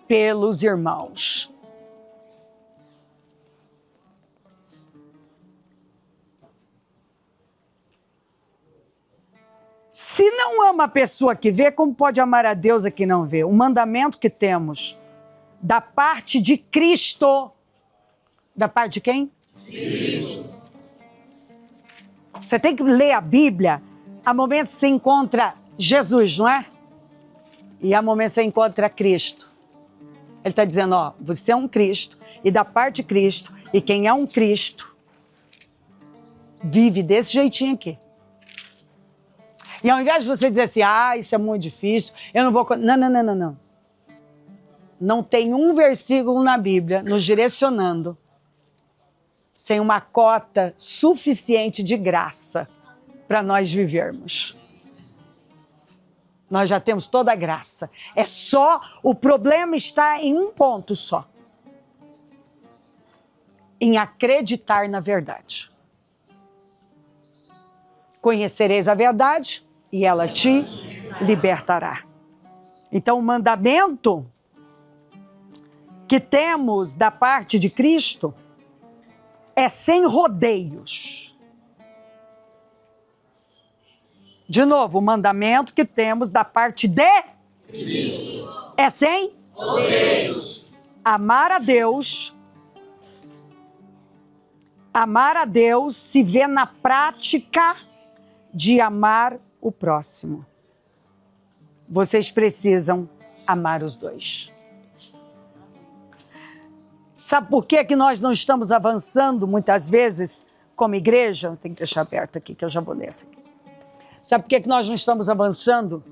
pelos irmãos. Se não ama a pessoa que vê, como pode amar a Deus a quem não vê? O mandamento que temos da parte de Cristo. Da parte de quem? Cristo. Você tem que ler a Bíblia. Há momentos que você encontra Jesus, não é? E há momentos que você encontra Cristo. Ele está dizendo, você é um Cristo, e da parte de Cristo, e quem é um Cristo, vive desse jeitinho aqui. E ao invés de você dizer assim, isso é muito difícil, eu não vou... Não. Não tem um versículo na Bíblia nos direcionando sem uma cota suficiente de graça para nós vivermos. Nós já temos toda a graça. O problema está em um ponto só. Em acreditar na verdade. Conhecereis a verdade e ela te libertará. Então, o mandamento que temos da parte de Cristo é sem rodeios. De novo, o mandamento que temos da parte de Cristo é sem rodeios. Amar a Deus se vê na prática de amar o próximo. vocês precisam amar os dois. Sabe por que que nós não estamos avançando muitas vezes como igreja? Tem que deixar aberto aqui que eu já vou nessa aqui. Sabe por que que nós não estamos avançando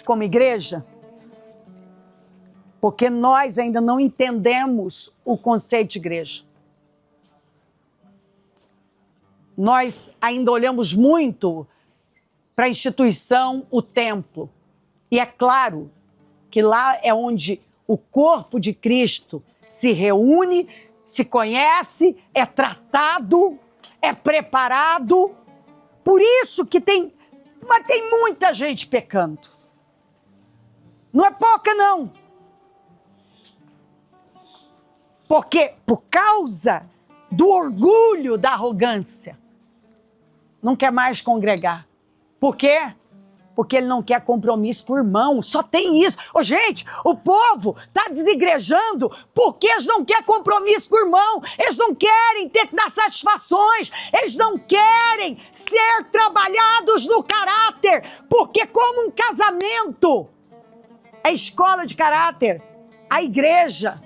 como igreja? Porque nós ainda não entendemos o conceito de igreja. Nós ainda olhamos muito para a instituição, o templo. E é claro que lá é onde o corpo de Cristo se reúne, se conhece, é tratado, é preparado. Por isso que tem muita gente pecando. Não é pouca, não. Porque por causa do orgulho, da arrogância, não quer mais congregar. Por quê? Porque ele não quer compromisso com o irmão. Só tem isso. Ô, gente, o povo está desigrejando porque eles não querem compromisso com o irmão. Eles não querem ter que dar satisfações. Eles não querem ser trabalhados no caráter. Porque como um casamento é escola de caráter, a igreja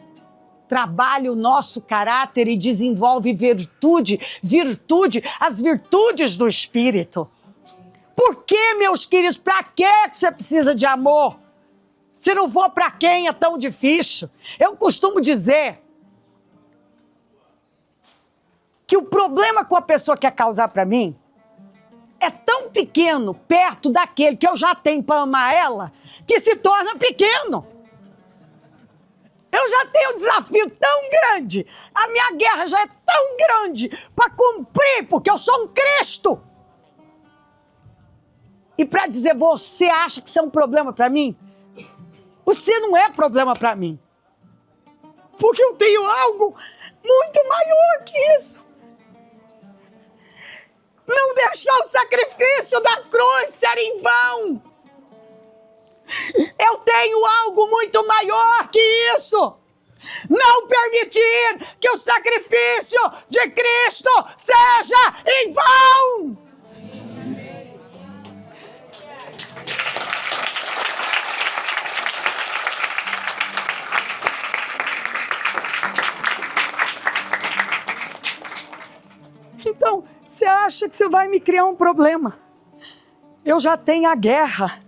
trabalha o nosso caráter e desenvolve virtude, as virtudes do Espírito. Por que, meus queridos, para que você precisa de amor? Se não for para quem é tão difícil. Eu costumo dizer que o problema que a pessoa quer causar para mim é tão pequeno perto daquele que eu já tenho para amar ela, que se torna pequeno. Eu já tenho um desafio tão grande, a minha guerra já é tão grande para cumprir, porque eu sou um Cristo. E para dizer, você acha que isso é um problema para mim? Você não é problema para mim. Porque eu tenho algo muito maior que isso. Não deixar o sacrifício da cruz ser em vão. Eu tenho algo muito maior que isso. Não permitir que o sacrifício de Cristo seja em vão. Então, você acha que você vai me criar um problema? Eu já tenho a guerra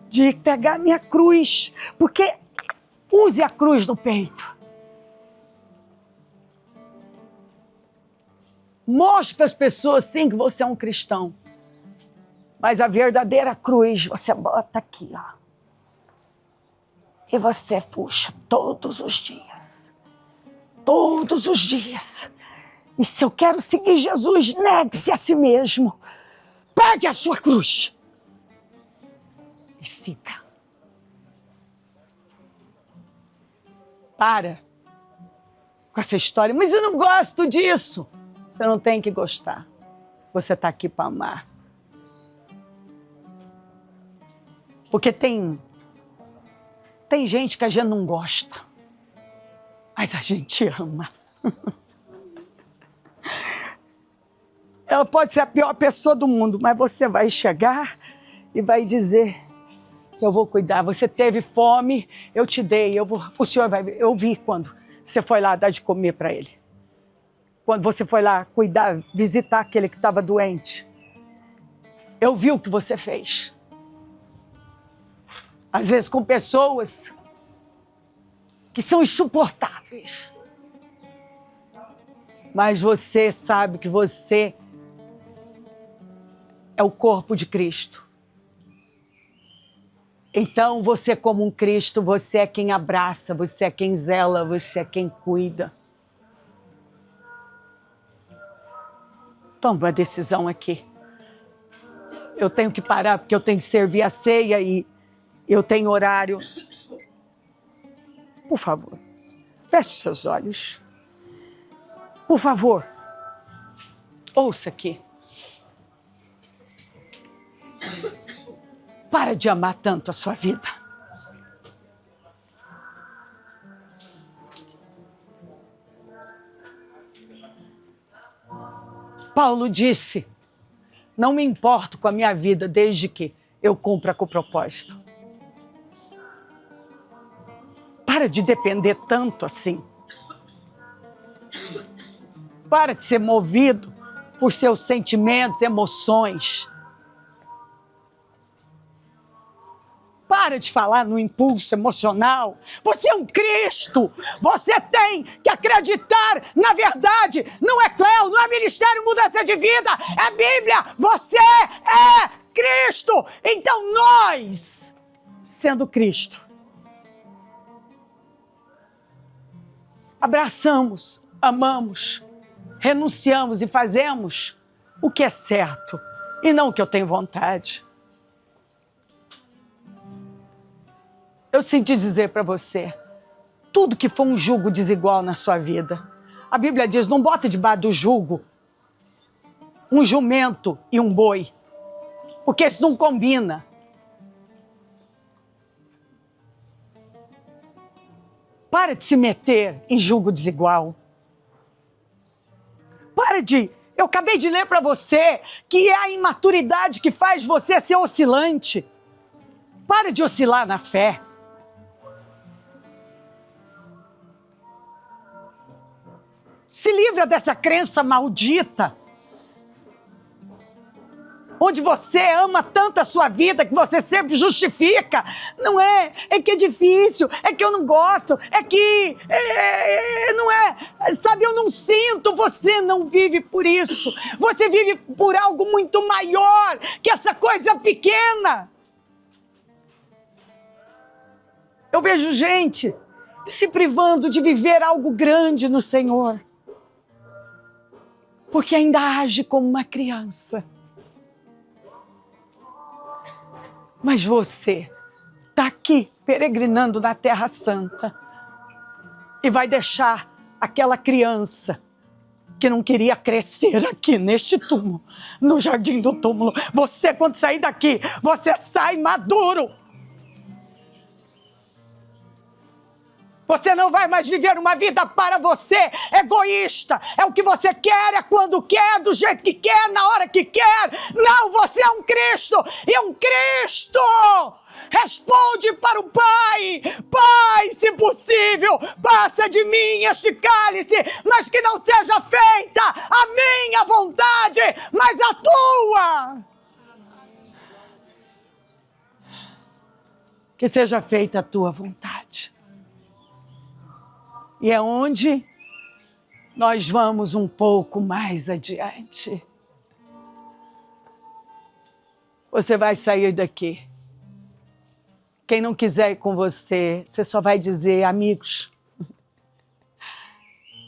de pegar minha cruz, porque use a cruz no peito. Mostre para as pessoas, sim, que você é um cristão. Mas a verdadeira cruz você bota aqui, ó. E você puxa todos os dias. Todos os dias. E se eu quero seguir Jesus, negue-se a si mesmo. Pegue a sua cruz. E siga. Para com essa história. Mas eu não gosto disso. Você não tem que gostar. Você está aqui para amar. Porque tem gente que a gente não gosta. Mas a gente ama. Ela pode ser a pior pessoa do mundo, mas você vai chegar e vai dizer, eu vou cuidar, você teve fome, eu te dei, o senhor vai ver. Eu vi quando você foi lá dar de comer para ele. Quando você foi lá cuidar, visitar aquele que estava doente. Eu vi o que você fez. Às vezes com pessoas que são insuportáveis. Mas você sabe que você é o corpo de Cristo. Então, você como um Cristo, você é quem abraça, você é quem zela, você é quem cuida. Toma uma decisão aqui. Eu tenho que parar porque eu tenho que servir a ceia e eu tenho horário. Por favor, feche seus olhos. Por favor, ouça aqui. Para de amar tanto a sua vida. Paulo disse, não me importo com a minha vida desde que eu cumpra com o propósito. Para de depender tanto assim. Para de ser movido por seus sentimentos, emoções. Para de falar no impulso emocional. Você é um Cristo. Você tem que acreditar na verdade. Não é Cléo, não é Ministério Mudança de Vida. É Bíblia. Você é Cristo. Então nós, sendo Cristo, abraçamos, amamos, renunciamos e fazemos o que é certo e não o que eu tenho vontade. Eu sinto dizer para você, tudo que for um jugo desigual na sua vida, a Bíblia diz, não bota debaixo do jugo um jumento e um boi, porque isso não combina. Para de se meter em jugo desigual. Para de... Eu acabei de ler para você que é a imaturidade que faz você ser oscilante. Para de oscilar na fé. Se livra dessa crença maldita, onde você ama tanto a sua vida que você sempre justifica. Não é, é que é difícil, é que eu não gosto, é que não é, sabe, eu não sinto. Você não vive por isso, você vive por algo muito maior que essa coisa pequena. Eu vejo gente se privando de viver algo grande no Senhor, porque ainda age como uma criança. Mas você está aqui peregrinando na Terra Santa e vai deixar aquela criança que não queria crescer aqui neste túmulo, no jardim do túmulo. Você, quando sair daqui, você sai maduro. Você não vai mais viver uma vida para você, egoísta. É o que você quer, é quando quer, do jeito que quer, na hora que quer. Não, você é um Cristo. E um Cristo responde para o Pai. Pai, se possível, passa de mim este cálice, mas que não seja feita a minha vontade, mas a tua. Que seja feita a tua vontade. E é onde nós vamos um pouco mais adiante. Você vai sair daqui. Quem não quiser ir com você, você só vai dizer, amigos.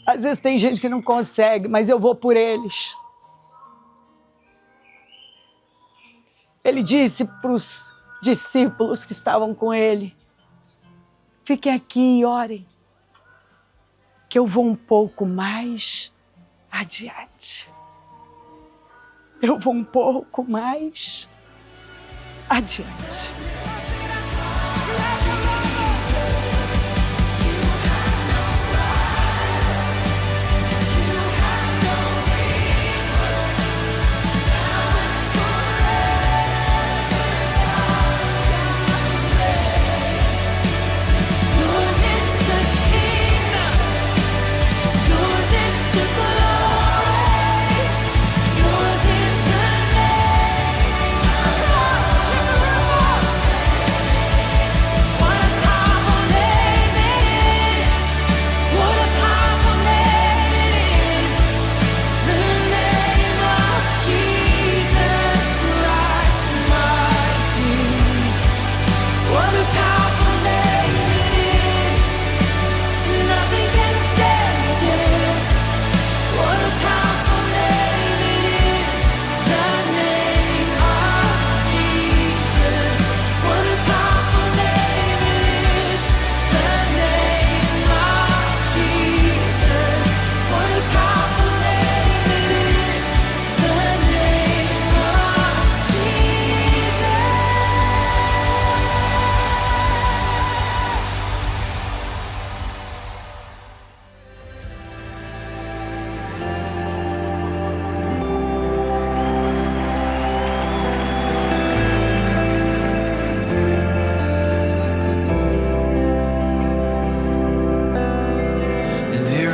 Às vezes tem gente que não consegue, mas eu vou por eles. Ele disse para os discípulos que estavam com ele, fiquem aqui e orem, que eu vou um pouco mais adiante. Eu vou um pouco mais adiante.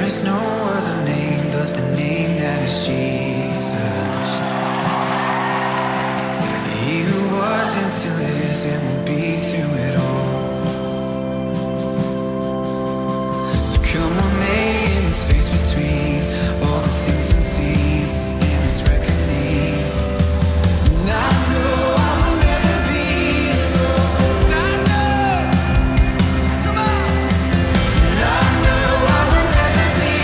is no other name but the name that is Jesus. He who was and still is and will be through it all. So come on, lay in the space between all the things unseen and His reckoning. And I know I will never be alone. I know. Come on. And I know I will never be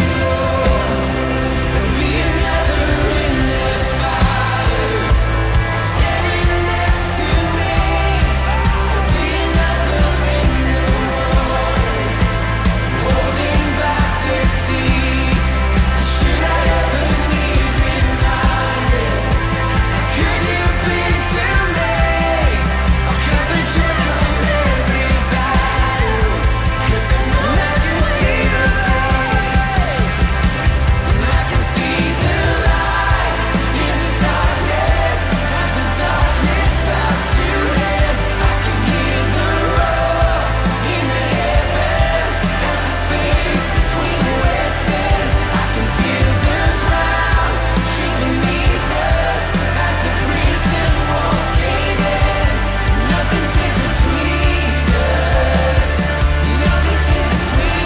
alone. There'll be another in the fire, standing next to me. There'll be another in the waters, holding back the seas. And should I ever need reminded, how could you have been to me? I'll cut the joy from every battle, 'cause I know I can see the light. And I can see the light in the darkness. As the darkness bows to Him, I can hear the roar in the heavens. As the space between the west and I can feel the ground shake beneath us. As the prison walls cave in, nothing stays between us. Nothing stays between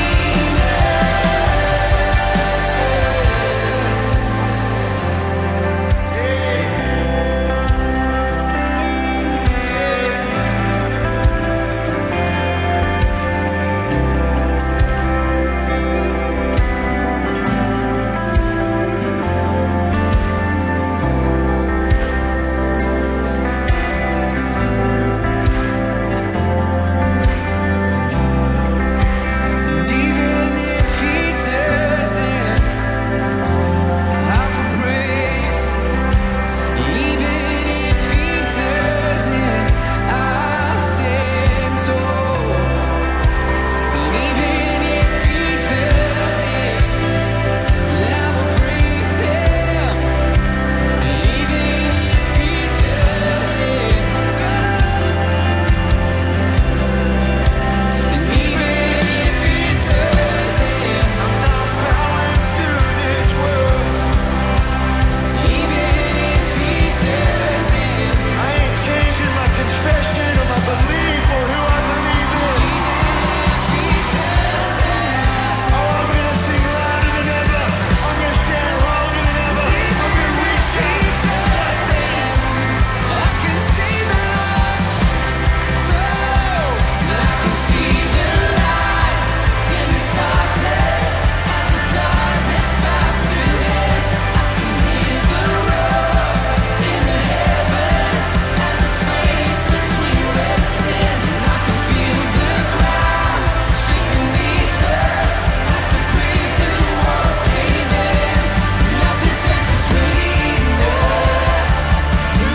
And even if He doesn't, I will praise Him. Even if He doesn't, I'll stand tall. And even if He doesn't, I will praise Him. And even if He doesn't, and even if He doesn't, I'm not bowing to this world. Even if He doesn't, I ain't changing my confession or my belief or who I believe in. Even if He doesn't, oh, I'm gonna sing louder than ever. I'm gonna stand longer than ever. I'm gonna reach out. I can see the light, so I can see the light in the darkness. As the darkness bows to Him, I can hear the roar in the heavens. As the space between rest and I can feel the ground shake beneath us. As the prison walls cave in, nothing stays between us.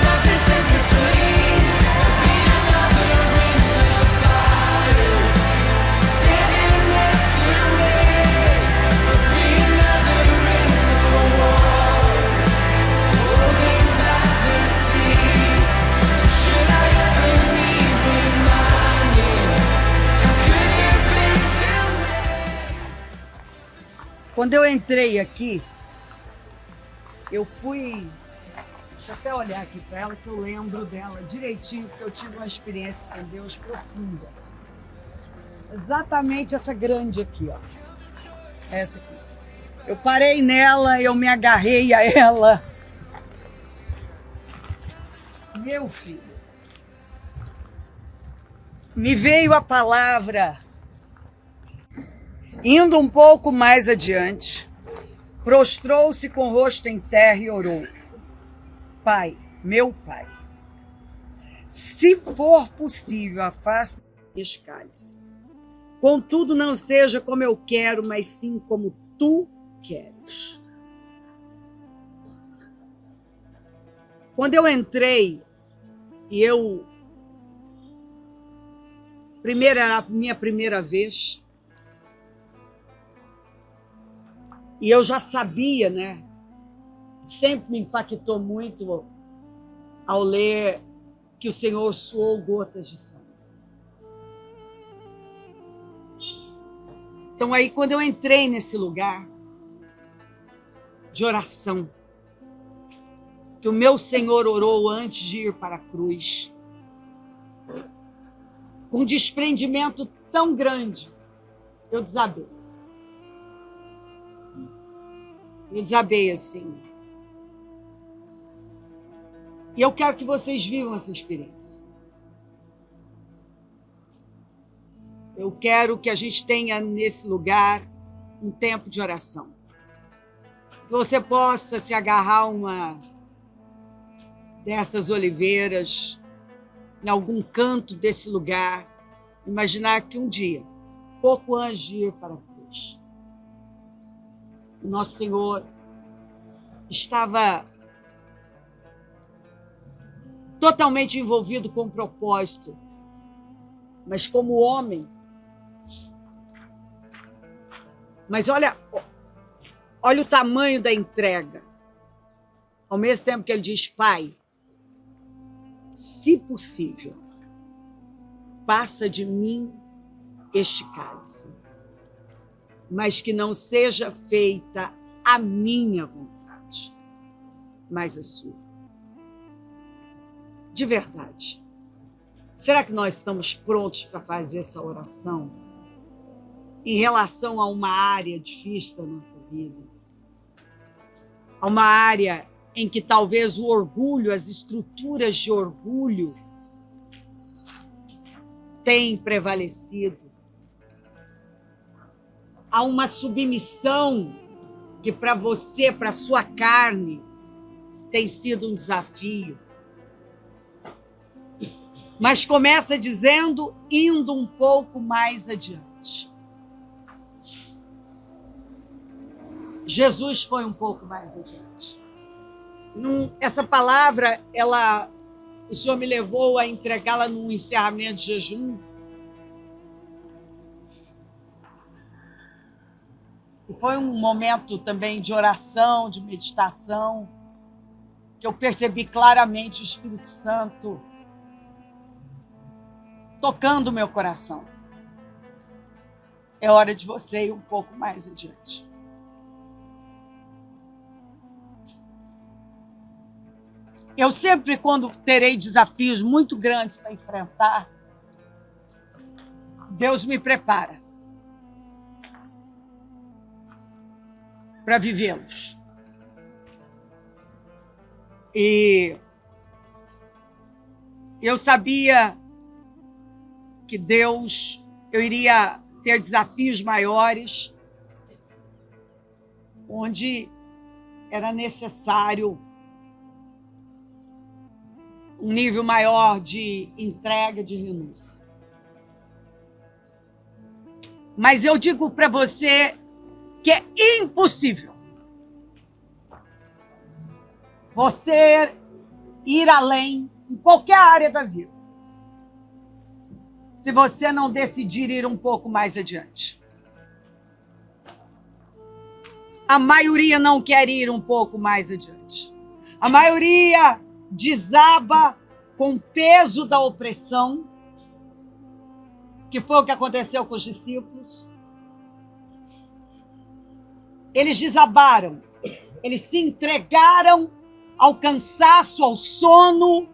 Nothing stays between. There'll be another in the fire, standing next to me. There'll be another in the waters, holding back the seas. And should I ever need reminding, how could you have been to me? Quando eu entrei aqui, eu fui. Deixa eu até olhar aqui para ela, que eu lembro dela direitinho, porque eu tive uma experiência com Deus profunda. Exatamente essa grande aqui, ó. Essa aqui. Eu parei nela, eu me agarrei a ela. Meu filho, me veio a palavra. Indo um pouco mais adiante, prostrou-se com o rosto em terra e orou: Pai, meu Pai, se for possível, afasta este cálice. Contudo, não seja como eu quero, mas sim como tu queres. Quando eu entrei, e era a minha primeira vez, e eu já sabia, né? Sempre me impactou muito ao ler que o Senhor suou gotas de sangue. Então aí, quando eu entrei nesse lugar de oração, que o meu Senhor orou antes de ir para a cruz, com um desprendimento tão grande, eu desabei. Eu desabei assim. E eu quero que vocês vivam essa experiência. Eu quero que a gente tenha nesse lugar um tempo de oração. Que você possa se agarrar a uma dessas oliveiras, em algum canto desse lugar, imaginar que um dia, pouco antes de ir para a cruz, o nosso Senhor estava totalmente envolvido com o propósito, mas como homem. Mas olha o tamanho da entrega. Ao mesmo tempo que ele diz: Pai, se possível, passa de mim este cálice, mas que não seja feita a minha vontade, mas a sua. De verdade, será que nós estamos prontos para fazer essa oração em relação a uma área difícil da nossa vida? A uma área em que talvez o orgulho, as estruturas de orgulho têm prevalecido. Há uma submissão que para você, para a sua carne, tem sido um desafio. Mas começa dizendo, indo um pouco mais adiante. Jesus foi um pouco mais adiante. Essa palavra, o Senhor me levou a entregá-la num encerramento de jejum. E foi um momento também de oração, de meditação, que eu percebi claramente o Espírito Santo tocando o meu coração. É hora de você ir um pouco mais adiante. Eu sempre, quando terei desafios muito grandes para enfrentar, Deus me prepara para vivê-los. E eu sabia que eu iria ter desafios maiores, onde era necessário um nível maior de entrega, de renúncia. Mas eu digo para você que é impossível você ir além em qualquer área da vida, se você não decidir ir um pouco mais adiante. A maioria não quer ir um pouco mais adiante. A maioria desaba com o peso da opressão, que foi o que aconteceu com os discípulos. Eles desabaram, eles se entregaram ao cansaço, ao sono,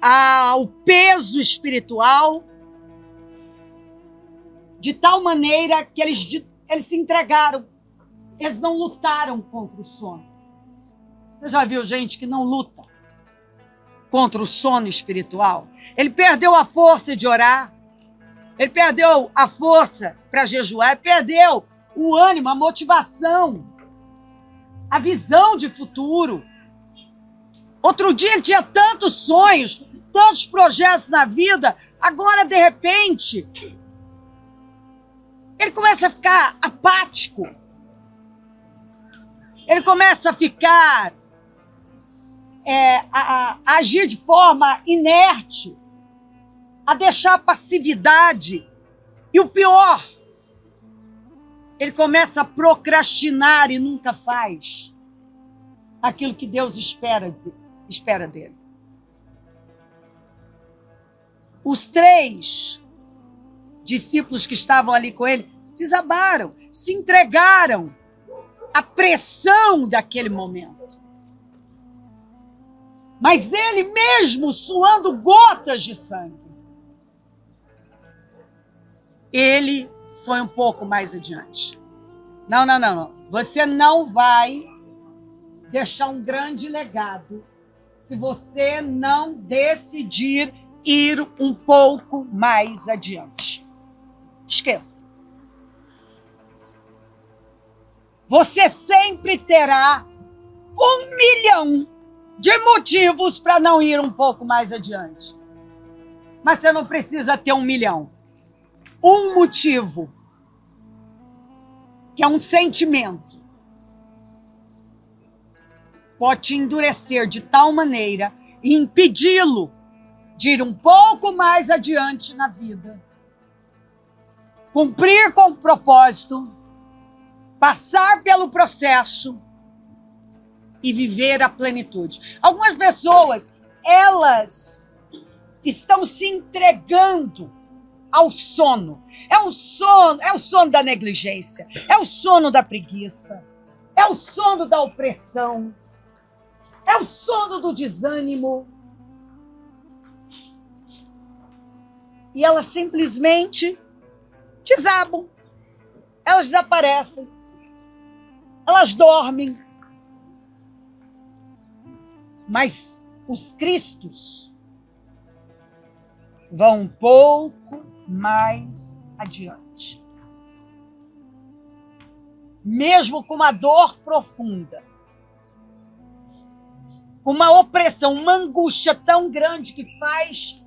ao peso espiritual, de tal maneira que eles se entregaram. Eles não lutaram contra o sono. Você já viu gente que não luta contra o sono espiritual? Ele perdeu a força de orar, ele perdeu a força para jejuar, ele perdeu o ânimo, a motivação, a visão de futuro. Outro dia ele tinha tantos sonhos, tantos projetos na vida, agora, de repente, ele começa a ficar apático. Ele começa a ficar, a agir de forma inerte, a deixar a passividade. E o pior, ele começa a procrastinar e nunca faz aquilo que Deus espera dele. Os 3 discípulos que estavam ali com ele desabaram, se entregaram à pressão daquele momento. Mas ele mesmo suando gotas de sangue, ele foi um pouco mais adiante. Não. Você não vai deixar um grande legado se você não decidir ir um pouco mais adiante. Esqueça. Você sempre terá 1 milhão de motivos para não ir um pouco mais adiante. Mas você não precisa ter 1 milhão. Um motivo, que é um sentimento, pode te endurecer de tal maneira e impedi-lo de ir um pouco mais adiante na vida. Cumprir com o propósito, passar pelo processo e viver a plenitude. Algumas pessoas, elas estão se entregando ao sono. É o sono da negligência, é o sono da preguiça, é o sono da opressão, é o sono do desânimo. E elas simplesmente desabam, elas desaparecem, elas dormem. Mas os cristos vão um pouco mais adiante. Mesmo com uma dor profunda, com uma opressão, uma angústia tão grande que faz...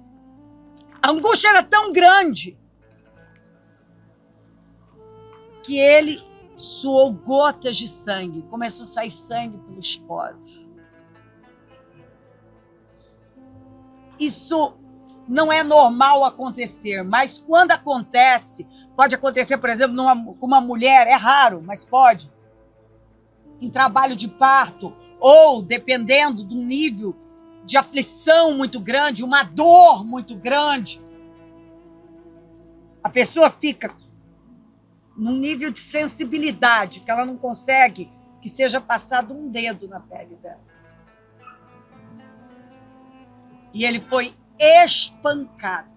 A angústia era tão grande que ele suou gotas de sangue, começou a sair sangue pelos poros. Isso não é normal acontecer, mas quando acontece, pode acontecer, por exemplo, com uma mulher, é raro, mas pode, em trabalho de parto, ou dependendo do nível de aflição muito grande, uma dor muito grande, a pessoa fica num nível de sensibilidade que ela não consegue que seja passado um dedo na pele dela. E ele foi espancado.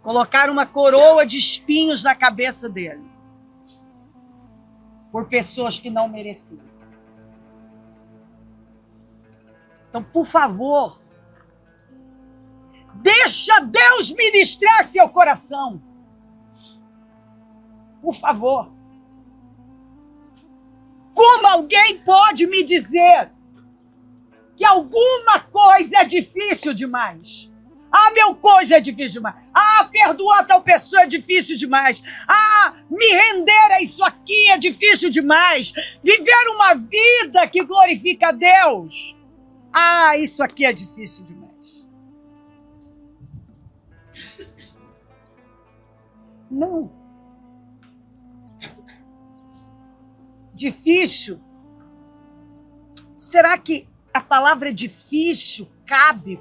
Colocaram uma coroa de espinhos na cabeça dele. Por pessoas que não mereciam. Então, por favor, deixa Deus ministrar seu coração. Por favor. Como alguém pode me dizer que alguma coisa é difícil demais? Ah, meu coisa é difícil demais. Ah, perdoar tal pessoa é difícil demais. Ah, me render a isso aqui é difícil demais. Viver uma vida que glorifica a Deus. Ah, isso aqui é difícil demais. Não. Difícil? Será que a palavra difícil cabe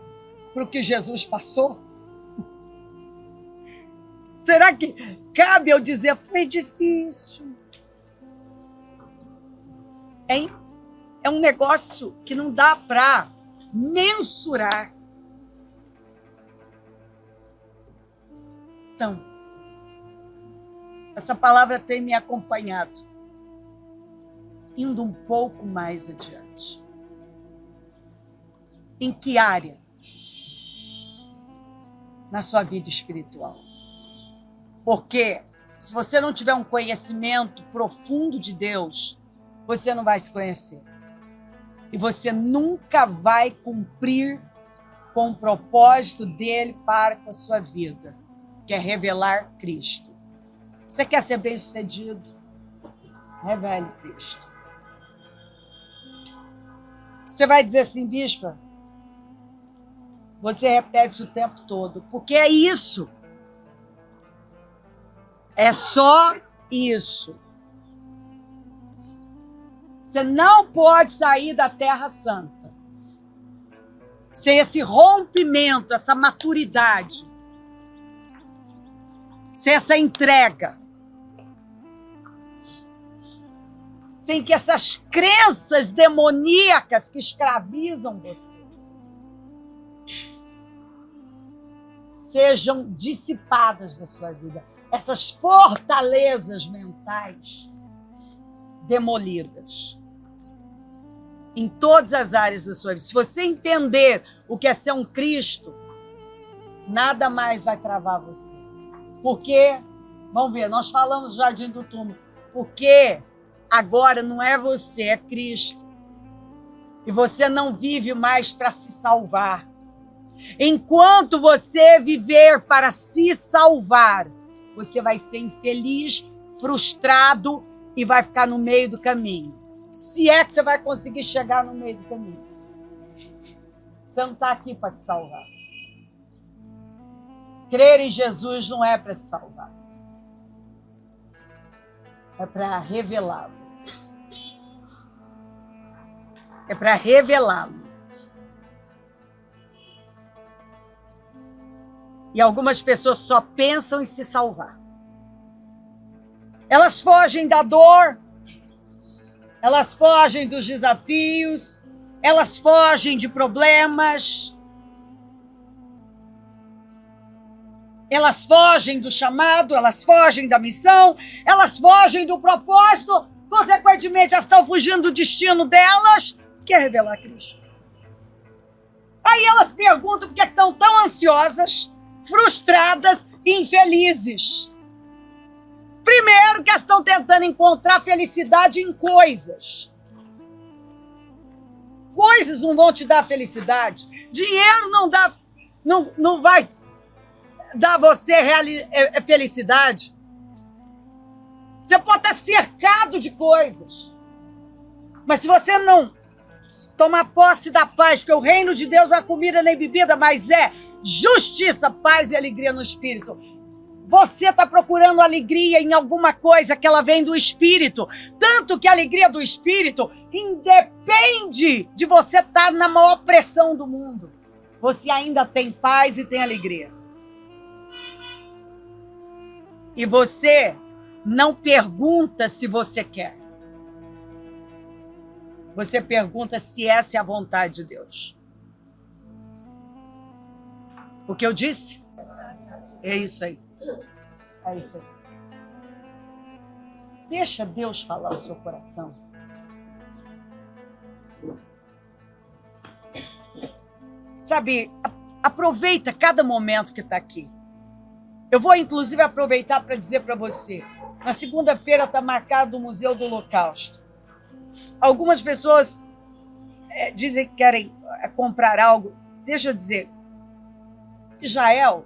para o que Jesus passou? Será que cabe eu dizer, foi difícil? Hein? É um negócio que não dá para mensurar. Então, essa palavra tem me acompanhado, indo um pouco mais adiante. Em que área? Na sua vida espiritual. Porque se você não tiver um conhecimento profundo de Deus, você não vai se conhecer. E você nunca vai cumprir com o propósito dele para com a sua vida, que é revelar Cristo. Você quer ser bem-sucedido? Revele Cristo. Você vai dizer assim, bispa, você repete isso o tempo todo, porque é isso. É só isso. Você não pode sair da Terra Santa sem esse rompimento, essa maturidade. sem essa entrega, sem que essas crenças demoníacas que escravizam você sejam dissipadas da sua vida. Essas fortalezas mentais demolidas em todas as áreas da sua vida. Se você entender o que é ser um Cristo, nada mais vai travar você. Porque, vamos ver, nós falamos do Jardim do Túmulo, porque agora não é você, é Cristo. E você não vive mais para se salvar. Enquanto você viver para se salvar, você vai ser infeliz, frustrado e vai ficar no meio do caminho. Se é que você vai conseguir chegar no meio do caminho. Você não está aqui para se salvar. Crer em Jesus não é para se salvar. É para revelá-lo. É para revelá-lo. E algumas pessoas só pensam em se salvar. Elas fogem da dor, elas fogem dos desafios, elas fogem de problemas, elas fogem do chamado, elas fogem da missão, elas fogem do propósito, consequentemente elas estão fugindo do destino delas, que é revelar Cristo. Aí elas perguntam por que estão tão ansiosas, frustradas e infelizes. Primeiro, que elas estão tentando encontrar felicidade em coisas. Coisas não vão te dar felicidade. Dinheiro não vai dar a você felicidade. Você pode estar cercado de coisas. Mas se você não tomar posse da paz, porque o reino de Deus não é comida nem bebida, mas é justiça, paz e alegria no Espírito. Você está procurando alegria em alguma coisa que ela vem do Espírito. Tanto que a alegria do Espírito independe de você estar na maior pressão do mundo. Você ainda tem paz e tem alegria. E você não pergunta se você quer. Você pergunta se essa é a vontade de Deus. O que eu disse? É isso aí. É isso aí. Deixa Deus falar o seu coração. Sabe, aproveita cada momento que está aqui. Eu vou, inclusive, aproveitar para dizer para você. Na segunda-feira está marcado o Museu do Holocausto. Algumas pessoas dizem que querem comprar algo. Deixa eu dizer. Israel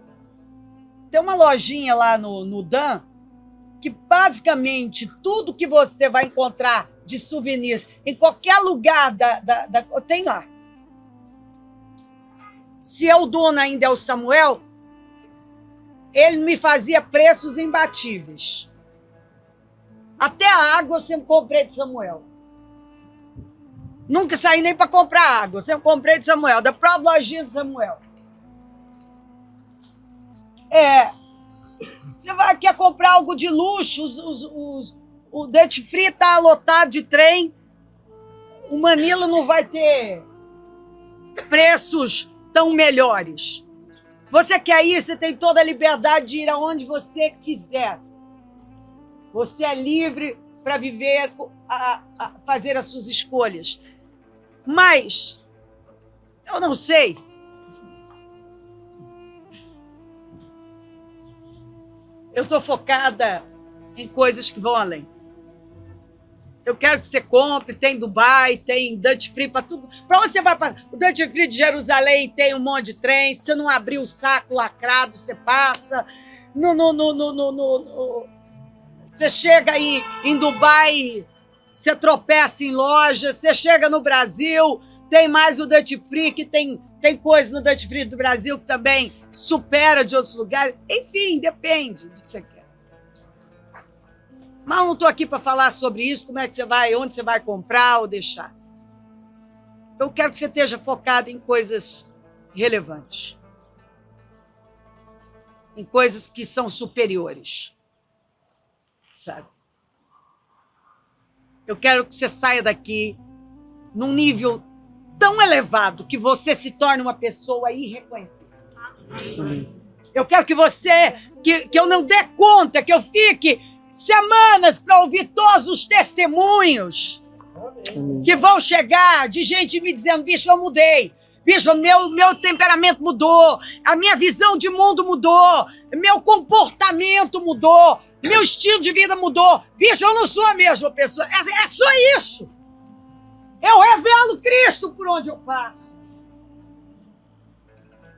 tem uma lojinha lá no Dan que basicamente tudo que você vai encontrar de souvenirs em qualquer lugar tem lá. Se o dono ainda é o Samuel, ele me fazia preços imbatíveis. Até a água eu sempre comprei de Samuel. Nunca saí nem para comprar água, eu sempre comprei de Samuel, da própria lojinha de Samuel. Você quer comprar algo de luxo, o Duty Free está lotado de trem, o Manilo não vai ter preços tão melhores. Você quer ir, você tem toda a liberdade de ir aonde você quiser. Você é livre para viver, a fazer as suas escolhas. Mas, eu não sei. Eu estou focada em coisas que vão além. Eu quero que você compre, tem Dubai, tem Duty Free para tudo. Para onde você vai passar? O Duty Free de Jerusalém tem um monte de trem. Se você não abrir o saco lacrado, você passa. Você chega aí em Dubai, você tropeça em loja. Você chega no Brasil, tem mais o Duty Free, que tem coisa no Duty Free do Brasil que também supera de outros lugares. Enfim, depende do que você quer. Mas não estou aqui para falar sobre isso, como é que você vai, onde você vai comprar ou deixar. Eu quero que você esteja focado em coisas relevantes. em coisas que são superiores. Sabe? Eu quero que você saia daqui num nível tão elevado que você se torne uma pessoa irreconhecível. Eu quero que você, que eu não dê conta, que eu fique semanas para ouvir todos os testemunhos que vão chegar de gente me dizendo: bicho, eu mudei. Bicho, meu temperamento mudou, a minha visão de mundo mudou, meu comportamento mudou, meu estilo de vida mudou. Bicho, eu não sou a mesma pessoa. É só isso. Eu revelo Cristo por onde eu passo.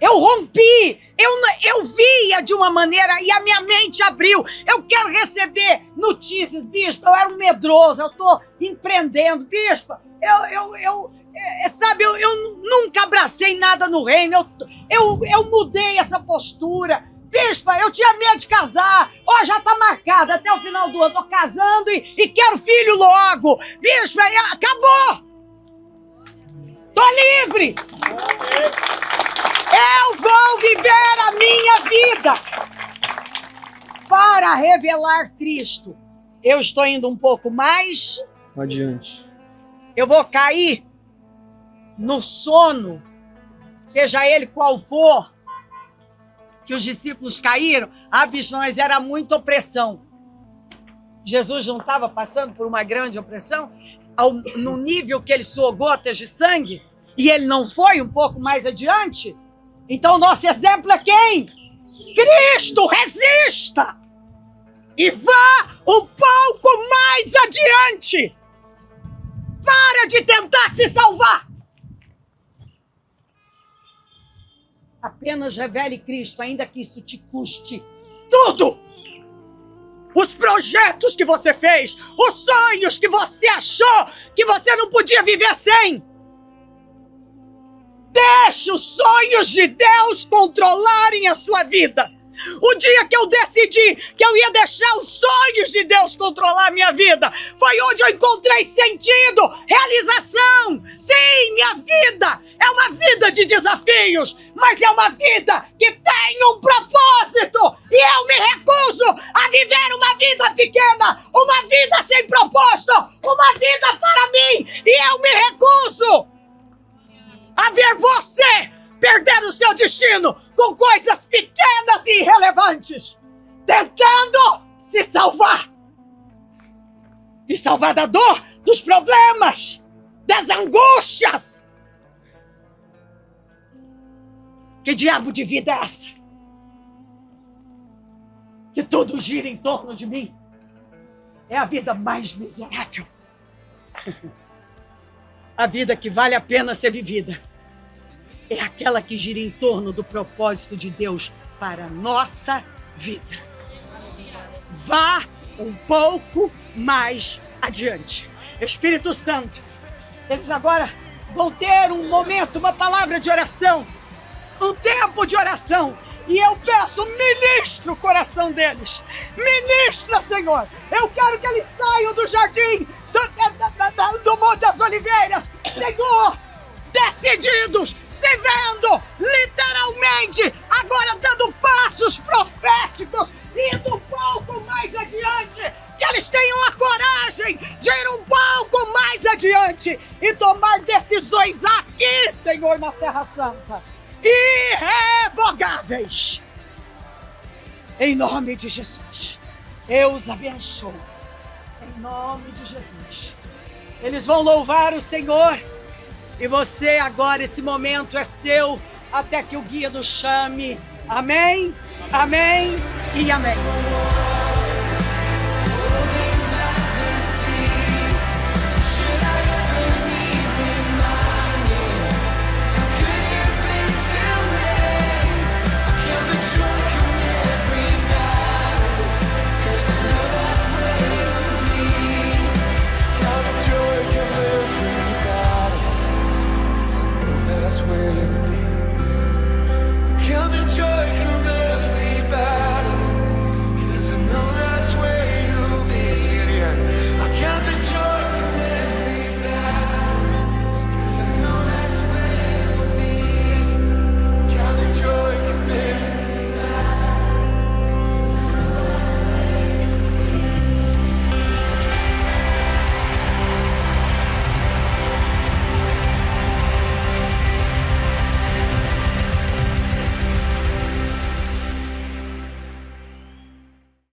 Eu rompi, eu via de uma maneira e a minha mente abriu. Eu quero receber notícias. Bispo, eu era um medroso, eu estou empreendendo. Bispo, eu nunca abracei nada no reino. Eu mudei essa postura. Bispo, eu tinha medo de casar. Ó, já está marcado até o final do ano. Estou casando e quero filho logo. Bispo, acabou. Estou livre. Eu vou viver a minha vida para revelar Cristo. Eu estou indo um pouco mais adiante. Eu vou cair no sono, seja ele qual for, que os discípulos caíram. Ah, bispo, mas era muita opressão. Jesus não estava passando por uma grande opressão? No nível que ele suou gotas de sangue? E ele não foi um pouco mais adiante? Então, nosso exemplo é quem? Cristo. Resista e vá um pouco mais adiante. Para de tentar se salvar. Apenas revele Cristo, ainda que isso te custe tudo. Os projetos que você fez, os sonhos que você achou que você não podia viver sem. Deixe os sonhos de Deus controlarem a sua vida. O dia que eu decidi que eu ia deixar os sonhos de Deus controlar a minha vida, foi onde eu encontrei sentido, realização. Sim, minha vida é uma vida de desafios, mas é uma vida que tem um propósito. E eu me recuso a viver uma vida pequena, uma vida sem propósito, uma vida para mim. E eu me recuso a ver você perder o seu destino com coisas pequenas e irrelevantes, tentando se salvar. Me salvar da dor, dos problemas, das angústias. Que diabo de vida é essa? Que tudo gira em torno de mim. É a vida mais miserável. A vida que vale a pena ser vivida é aquela que gira em torno do propósito de Deus para a nossa vida. Vá um pouco mais adiante. Espírito Santo, eles agora vão ter um momento, uma palavra de oração, um tempo de oração. E eu peço, ministra o coração deles. Ministra, Senhor. Eu quero que eles saiam do jardim do Monte das Oliveiras, Senhor, decididos, se vendo, literalmente, agora dando passos proféticos, indo um pouco mais adiante, que eles tenham a coragem de ir um pouco mais adiante e tomar decisões aqui, Senhor, na Terra Santa, irrevogáveis. Em nome de Jesus, eu os abençoo. Em nome de Jesus. Eles vão louvar o Senhor. E você agora, esse momento é seu, até que o guia nos chame. Amém, amém e amém.